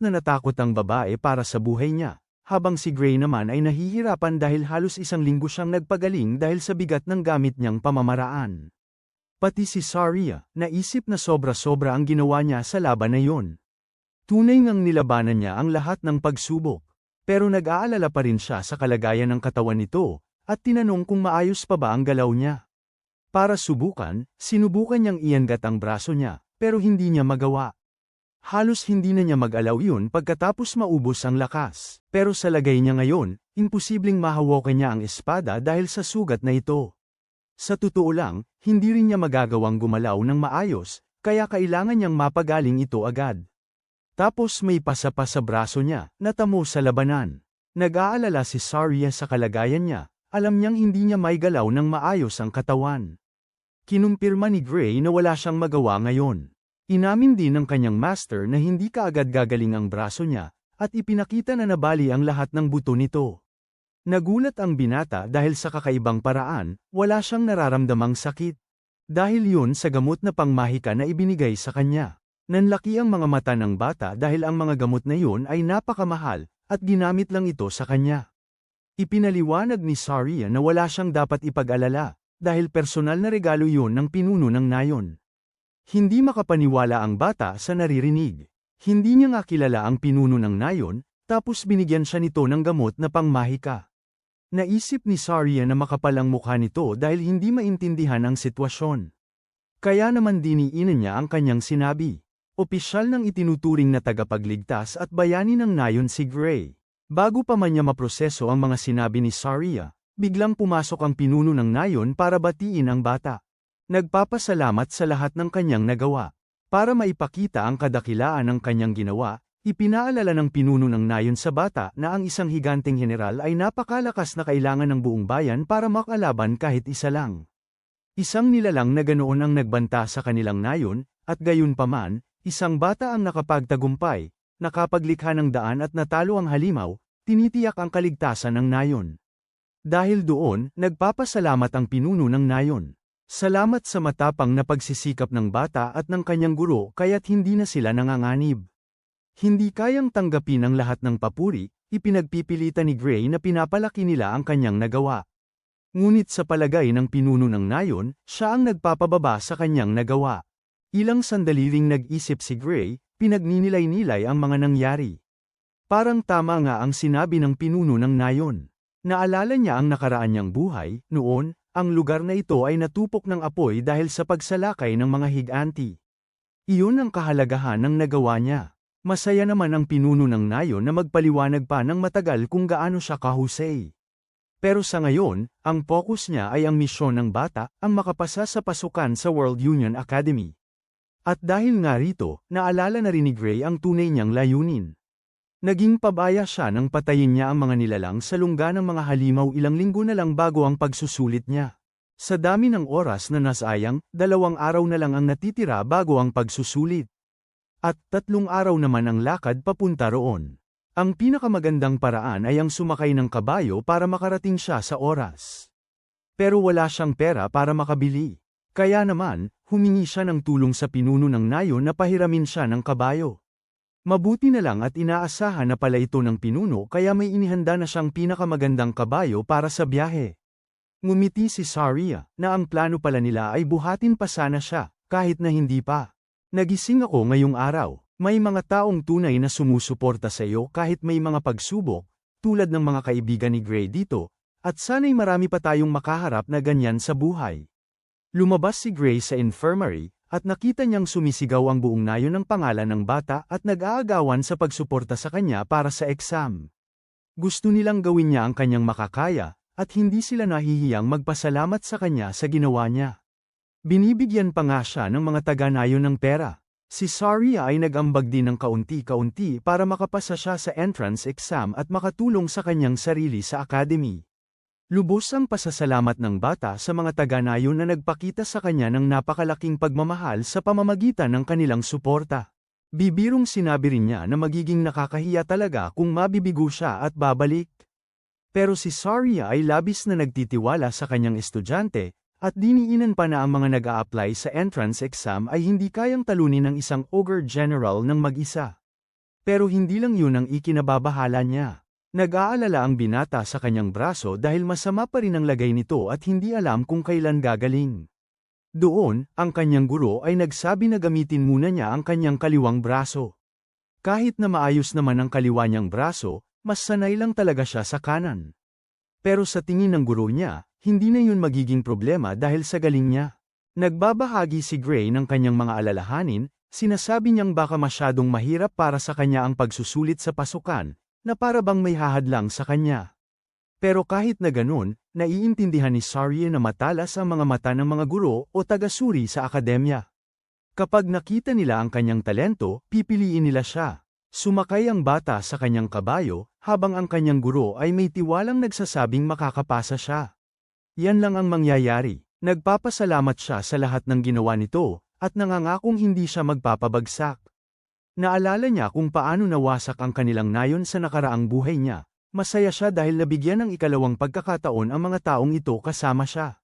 ang babae para sa buhay niya, habang si Gray naman ay nahihirapan dahil halos 1 linggo siyang nagpagaling dahil sa bigat ng gamit niyang pamamaraan. Pati si Saria, naisip na sobra-sobra ang ginawa niya sa laban na yon. Tunay ngang nilabanan niya ang lahat ng pagsubok. Pero nag-aalala pa rin siya sa kalagayan ng katawan nito, at tinanong kung maayos pa ba ang galaw niya. Para subukan, sinubukan niyang iangat ang braso niya, pero hindi niya magawa. Halos hindi na niya mag-alaw yun pagkatapos maubos ang lakas. Pero sa lagay niya ngayon, imposibleng mahawakan niya ang espada dahil sa sugat na ito. Sa totoo lang, hindi rin niya magagawang gumalaw ng maayos, kaya kailangan niyang mapagaling ito agad. Tapos may pasa pa sa braso niya, natamo sa labanan. Nag-aalala si Saria sa kalagayan niya, alam niyang hindi niya may galaw ng maayos ang katawan. Kinumpirma ni Gray na wala siyang magawa ngayon. Inamin din ng kanyang master na hindi kaagad gagaling ang braso niya, at ipinakita na nabali ang lahat ng buto nito. Nagulat ang binata dahil sa kakaibang paraan, wala siyang nararamdamang sakit. Dahil yun sa gamot na pangmahika na ibinigay sa kanya. Nanlaki ang mga mata ng bata dahil ang mga gamot na yun ay napakamahal, at ginamit lang ito sa kanya. Ipinaliwanag ni Saria na wala siyang dapat ipag-alala, dahil personal na regalo yun ng pinuno ng nayon. Hindi makapaniwala ang bata sa naririnig. Hindi niya nga kilala ang pinuno ng nayon, tapos binigyan siya nito ng gamot na pangmahika. Naisip ni Saria na makapal ang mukha nito dahil hindi maintindihan ang sitwasyon. Kaya naman diniinan niya ang kanyang sinabi. Opisyal nang itinuturing na tagapagligtas at bayani ng nayon si Gray. Bago pa man niya maproseso ang mga sinabi ni Saria, biglang pumasok ang pinuno ng nayon para batiin ang bata. Nagpapasalamat sa lahat ng kanyang nagawa. Para maipakita ang kadakilaan ng kanyang ginawa, ipinaalala ng pinuno ng nayon sa bata na ang isang higanteng general ay napakalakas na kailangan ng buong bayan para makalaban kahit isa lang. Isang nilalang na ganoon ang nagbanta sa kanilang nayon, at gayunpaman, isang bata ang nakapagtagumpay, nakapaglikha ng daan at natalo ang halimaw, tinitiyak ang kaligtasan ng nayon. Dahil doon, nagpapasalamat ang pinuno ng nayon. Salamat sa matapang na pagsisikap ng bata at ng kanyang guro kaya't hindi na sila nanganganib. Hindi kayang tanggapin ang lahat ng papuri, ipinagpipilitan ni Gray na pinapalaki nila ang kanyang nagawa. Ngunit sa palagay ng pinuno ng nayon, siya ang nagpapababa sa kanyang nagawa. Ilang sandali ring nag-isip si Gray, pinagninilay-nilay ang mga nangyari. Parang tama nga ang sinabi ng pinuno ng nayon. Naalala niya ang nakaraan niyang buhay, noon, ang lugar na ito ay natupok ng apoy dahil sa pagsalakay ng mga higanti. Iyon ang kahalagahan ng nagawa niya. Masaya naman ang pinuno ng nayon na magpaliwanag pa ng matagal kung gaano siya kahusay. Pero sa ngayon, ang focus niya ay ang misyon ng bata, ang makapasa sa pasukan sa World Union Academy. At dahil nga rito, naalala na rin ni Gray ang tunay niyang layunin. Naging pabaya siya nang patayin niya ang mga nilalang sa lungga ng mga halimaw ilang linggo na lang bago ang pagsusulit niya. Sa dami ng oras na nasayang, 2 araw na lang ang natitira bago ang pagsusulit. At 3 araw naman ang lakad papunta roon. Ang pinakamagandang paraan ay ang sumakay ng kabayo para makarating siya sa oras. Pero wala siyang pera para makabili. Kaya naman, humingi siya ng tulong sa pinuno ng nayon na pahiramin siya ng kabayo. Mabuti na lang at inaasahan na pala ito ng pinuno kaya may inihanda na siyang pinakamagandang kabayo para sa biyahe. Ngumiti si Saria, na ang plano pala nila ay buhatin pa sana siya, kahit na hindi pa. Nagising ako ngayong araw, may mga taong tunay na sumusuporta sa iyo kahit may mga pagsubok, tulad ng mga kaibigan ni Gray dito, at sana'y marami pa tayong makaharap na ganyan sa buhay. Lumabas si Gray sa infirmary, at nakita niyang sumisigaw ang buong nayon ng pangalan ng bata at nag-aagawan sa pagsuporta sa kanya para sa exam. Gusto nilang gawin niya ang kanyang makakaya, at hindi sila nahihiyang magpasalamat sa kanya sa ginawa niya. Binibigyan pa nga siya ng mga taga-nayon ng pera. Si Saria ay nag-ambag din ng kaunti-kaunti para makapasa siya sa entrance exam at makatulong sa kanyang sarili sa academy. Lubos ang pasasalamat ng bata sa mga taga-nayon na nagpakita sa kanya ng napakalaking pagmamahal sa pamamagitan ng kanilang suporta. Bibirong sinabi rin niya na magiging nakakahiya talaga kung mabibigo siya at babalik. Pero si Saria ay labis na nagtitiwala sa kanyang estudyante, at diniinan pa na ang mga nag-a-apply sa entrance exam ay hindi kayang talunin ng isang ogre general ng mag-isa. Pero hindi lang yun ang ikinababahala niya. Nag-aalala ang binata sa kanyang braso dahil masama pa rin ang lagay nito at hindi alam kung kailan gagaling. Doon, ang kanyang guro ay nagsabi na gamitin muna niya ang kanyang kaliwang braso. Kahit na maayos naman ang kaliwa niyang braso, mas sanay lang talaga siya sa kanan. Pero sa tingin ng guro niya, hindi na yun magiging problema dahil sa galing niya. Nagbabahagi si Gray ng kanyang mga alalahanin, sinasabi niyang baka masyadong mahirap para sa kanya ang pagsusulit sa pasukan, na para bang may hahadlang sa kanya. Pero kahit na ganun, naiintindihan ni Saria na matalas ang mga mata ng mga guro o taga-suri sa akademya. Kapag nakita nila ang kanyang talento, pipiliin nila siya. Sumakay ang bata sa kanyang kabayo, habang ang kanyang guro ay may tiwalang nagsasabing makakapasa siya. Yan lang ang mangyayari. Nagpapasalamat siya sa lahat ng ginawa nito, at nangangakong hindi siya magpapabagsak. Naalala niya kung paano nawasak ang kanilang nayon sa nakaraang buhay niya. Masaya siya dahil nabigyan ng ikalawang pagkakataon ang mga taong ito kasama siya.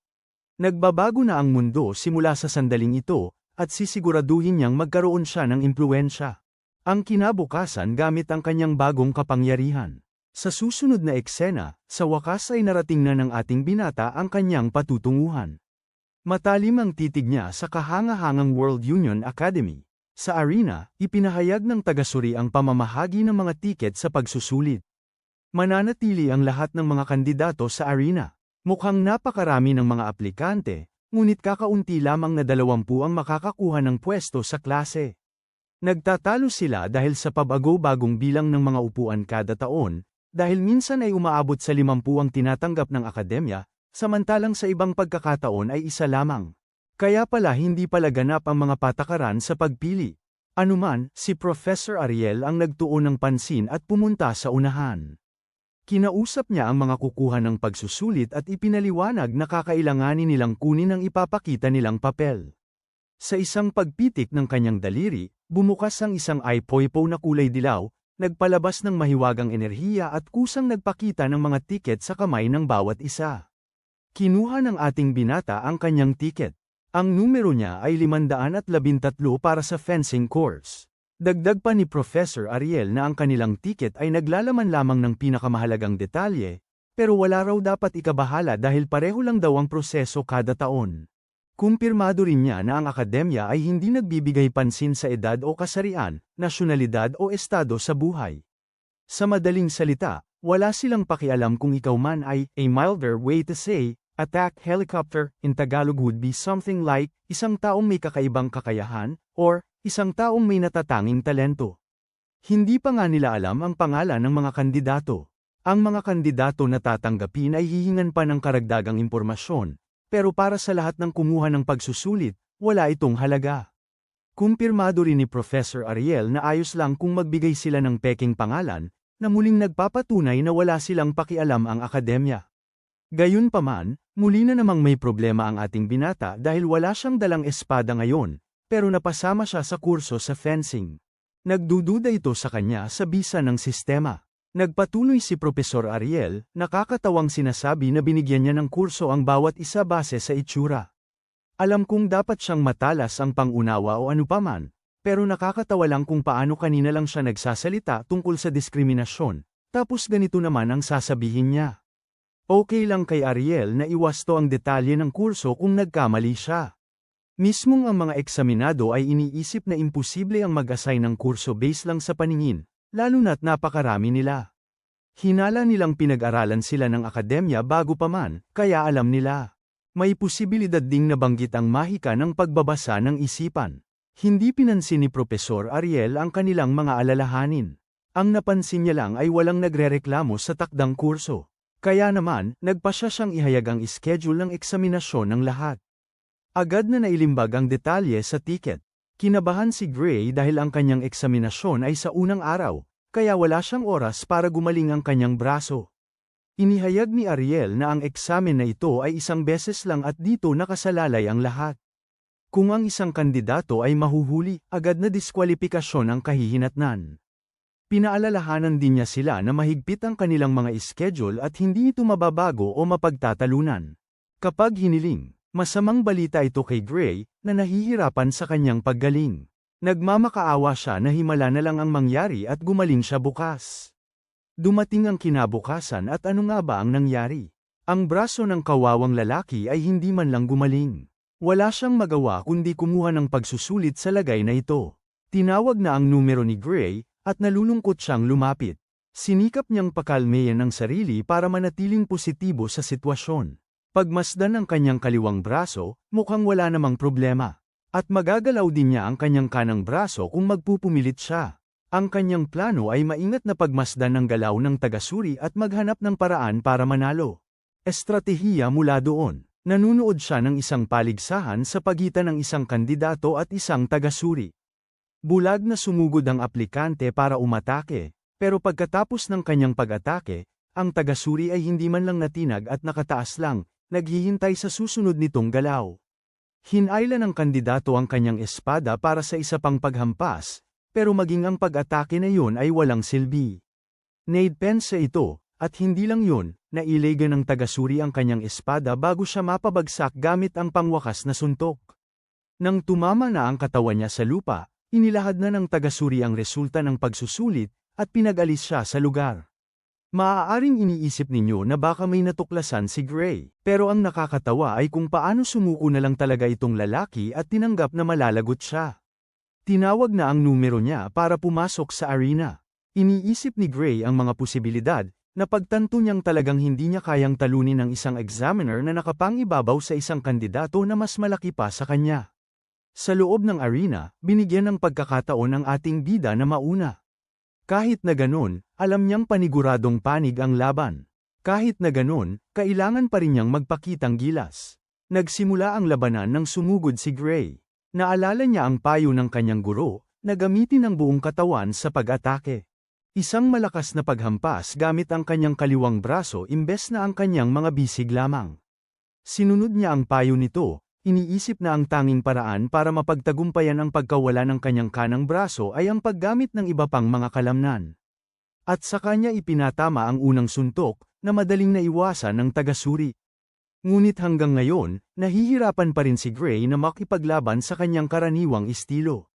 Nagbabago na ang mundo simula sa sandaling ito, at sisiguraduhin niyang magkaroon siya ng impluwensya. Ang kinabukasan gamit ang kanyang bagong kapangyarihan. Sa susunod na eksena, sa wakas ay narating na ng ating binata ang kanyang patutunguhan. Matalim ang titig niya sa kahangahangang World Union Academy. Sa arena, ipinahayag ng tagasuri ang pamamahagi ng mga tiket sa pagsusulit. Mananatili ang lahat ng mga kandidato sa arena. Mukhang napakarami ng mga aplikante, ngunit kakaunti lamang na 20 ang makakakuha ng pwesto sa klase. Nagtatalo sila dahil sa pabago-bagong bilang ng mga upuan kada taon, dahil minsan ay umaabot sa 50 ang tinatanggap ng akademya, samantalang sa ibang pagkakataon ay isa lamang. Kaya pala hindi pala ganap ang mga patakaran sa pagpili. Anuman, si Professor Ariel ang nagtuon ng pansin at pumunta sa unahan. Kinausap niya ang mga kukuha ng pagsusulit at ipinaliwanag na kakailanganin nilang kunin ang ipapakita nilang papel. Sa isang pagpitik ng kanyang daliri, bumukas ang isang iPoipo na kulay dilaw, nagpalabas ng mahiwagang enerhiya at kusang nagpakita ng mga tiket sa kamay ng bawat isa. Kinuha ng ating binata ang kanyang tiket. Ang numero niya ay 513 para sa fencing course. Dagdag pa ni Professor Ariel na ang kanilang tiket ay naglalaman lamang ng pinakamahalagang detalye, pero wala raw dapat ikabahala dahil pareho lang daw ang proseso kada taon. Kumpirmado rin niya na ang akademya ay hindi nagbibigay pansin sa edad o kasarian, nasyonalidad o estado sa buhay. Sa madaling salita, wala silang pakialam kung ikaw man ay, a milder way to say, attack helicopter, in Tagalog would be something like, isang taong may kakaibang kakayahan, or, isang taong may natatanging talento. Hindi pa nga nila alam ang pangalan ng mga kandidato. Ang mga kandidato na tatanggapin ay hihingan pa ng karagdagang impormasyon, pero para sa lahat ng kumuha ng pagsusulit, wala itong halaga. Kumpirmado rin ni Professor Ariel na ayos lang kung magbigay sila ng peking pangalan, na muling nagpapatunay na wala silang pakialam ang akademya. Gayunpaman, muli na namang may problema ang ating binata dahil wala siyang dalang espada ngayon, pero napasama siya sa kurso sa fencing. Nagdududa ito sa kanya sa bisa ng sistema. Nagpatuloy si Professor Ariel, nakakatawang sinasabi na binigyan niya ng kurso ang bawat isa base sa itsura. Alam kong dapat siyang matalas ang pangunawa o anupaman, pero nakakatawa lang kung paano kanina lang siya nagsasalita tungkol sa diskriminasyon, tapos ganito naman ang sasabihin niya. Okay lang kay Ariel na iwasto ang detalye ng kurso kung nagkamali siya. Mismong ang mga eksaminado ay iniisip na imposible ang mag-assign ng kurso base lang sa paningin, lalo na't napakarami nila. Hinala nilang pinag-aralan sila ng akademya bago pa man, kaya alam nila. May posibilidad ding nabanggit ang mahika ng pagbabasa ng isipan. Hindi pinansin ni Professor Ariel ang kanilang mga alalahanin. Ang napansin niya lang ay walang nagrereklamo sa takdang kurso. Kaya naman, nagpasya siyang ihayag ang schedule ng eksaminasyon ng lahat. Agad na nailimbag ang detalye sa tiket. Kinabahan si Gray dahil ang kanyang eksaminasyon ay sa unang araw, kaya wala siyang oras para gumaling ang kanyang braso. Inihayag ni Ariel na ang eksamen na ito ay isang beses lang at dito nakasalalay ang lahat. Kung ang isang kandidato ay mahuhuli, agad na diskwalipikasyon ang kahihinatnan. Pinaalalahanan din niya sila na mahigpit ang kanilang mga schedule at hindi ito mababago o mapagtatalunan. Kapag hiniling, masamang balita ito kay Gray, na nahihirapan sa kanyang paggaling. Nagmamakaawa siya na himala na lang ang mangyari at gumaling siya bukas. Dumating ang kinabukasan at ano nga ba ang nangyari? Ang braso ng kawawang lalaki ay hindi man lang gumaling. Wala siyang magawa kundi kumuha ng pagsusulit sa lagay na ito. Tinawag na ang numero ni Gray, at nalulungkot siyang lumapit. Sinikap niyang pakalmeyan ang sarili para manatiling positibo sa sitwasyon. Pagmasdan ang kanyang kaliwang braso, mukhang wala namang problema. At magagalaw din niya ang kanyang kanang braso kung magpupumilit siya. Ang kanyang plano ay maingat na pagmasdan ng galaw ng tagasuri at maghanap ng paraan para manalo. Estratehiya mula doon. Nanunood siya ng isang paligsahan sa pagitan ng isang kandidato at isang tagasuri. Bulag na sumugod ang aplikante para umatake, pero pagkatapos ng kanyang pag-atake, ang tagasuri ay hindi man lang natinag at nakataas lang, naghihintay sa susunod nitong galaw. Hinayla ng kandidato ang kanyang espada para sa isa pang paghampas, pero maging ang pag-atake na yun ay walang silbi. Nadepensa ito, at hindi lang yun, nailega ng tagasuri ang kanyang espada bago siya mapabagsak gamit ang pangwakas na suntok. Nang tumama na ang katawan niya sa lupa, inilahad na ng tagasuri ang resulta ng pagsusulit, at pinag-alis siya sa lugar. Maaaring iniisip ninyo na baka may natuklasan si Gray, pero ang nakakatawa ay kung paano sumuko na lang talaga itong lalaki at tinanggap na malalagot siya. Tinawag na ang numero niya para pumasok sa arena. Iniisip ni Gray ang mga posibilidad, na pagtanto niyang talagang hindi niya kayang talunin ang isang examiner na nakapangibabaw sa isang kandidato na mas malaki pa sa kanya. Sa loob ng arena, binigyan ng pagkakataon ang ating bida na mauna. Kahit na ganon, alam niyang paniguradong panig ang laban. Kahit na ganon, kailangan pa rin niyang magpakitang gilas. Nagsimula ang labanan nang sumugod si Gray. Naalala niya ang payo ng kanyang guro, na gamitin ang buong katawan sa pag-atake. Isang malakas na paghampas gamit ang kanyang kaliwang braso imbes na ang kanyang mga bisig lamang. Sinunod niya ang payo nito, iniisip na ang tanging paraan para mapagtagumpayan ang pagkawala ng kanyang kanang braso ay ang paggamit ng iba pang mga kalamnan. At sa kanya ipinatama ang unang suntok, na madaling naiwasan ng tagasuri. Ngunit hanggang ngayon, nahihirapan pa rin si Gray na makipaglaban sa kanyang karaniwang estilo.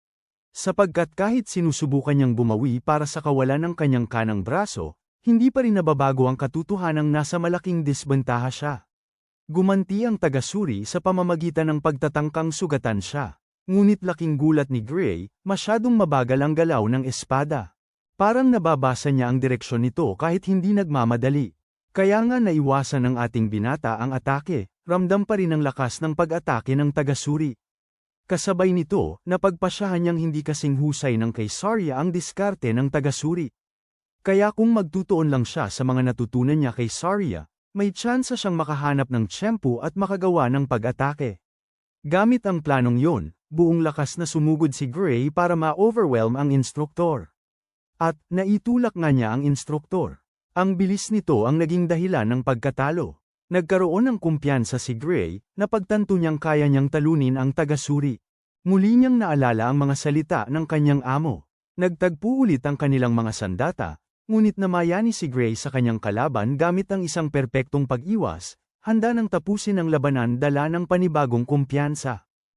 Sapagkat kahit sinusubukan niyang bumawi para sa kawalan ng kanyang kanang braso, hindi pa rin nababago ang katotohanang nasa malaking disbentaha siya. Gumanti ang tagasuri sa pamamagitan ng pagtatangkang sugatan siya. Ngunit laking gulat ni Gray, masyadong mabagal ang galaw ng espada. Parang nababasa niya ang direksyon nito kahit hindi nagmamadali. Kaya nga naiwasan ng ating binata ang atake, ramdam pa rin ang lakas ng pag-atake ng tagasuri. Kasabay nito, napagpasyahan niyang hindi kasing husay ng kay Saria ang diskarte ng tagasuri. Kaya kung magtutuon lang siya sa mga natutunan niya kay Saria, may tsansa siyang makahanap ng tiyempo at makagawa ng pag-atake. Gamit ang planong yon, buong lakas na sumugod si Gray para ma-overwhelm ang instruktor. At, naitulak nga niya ang instruktor. Ang bilis nito ang naging dahilan ng pagkatalo. Nagkaroon ng kumpiyansa si Gray, na pagtanto niyang kaya niyang talunin ang tagasuri. Muli niyang naalala ang mga salita ng kanyang amo. Nagtagpo ulit ang kanilang mga sandata, ngunit namayani si Gray sa kanyang kalaban gamit ang isang perpektong pag-iwas, handa nang tapusin ang labanan dala ng panibagong kumpiyansa.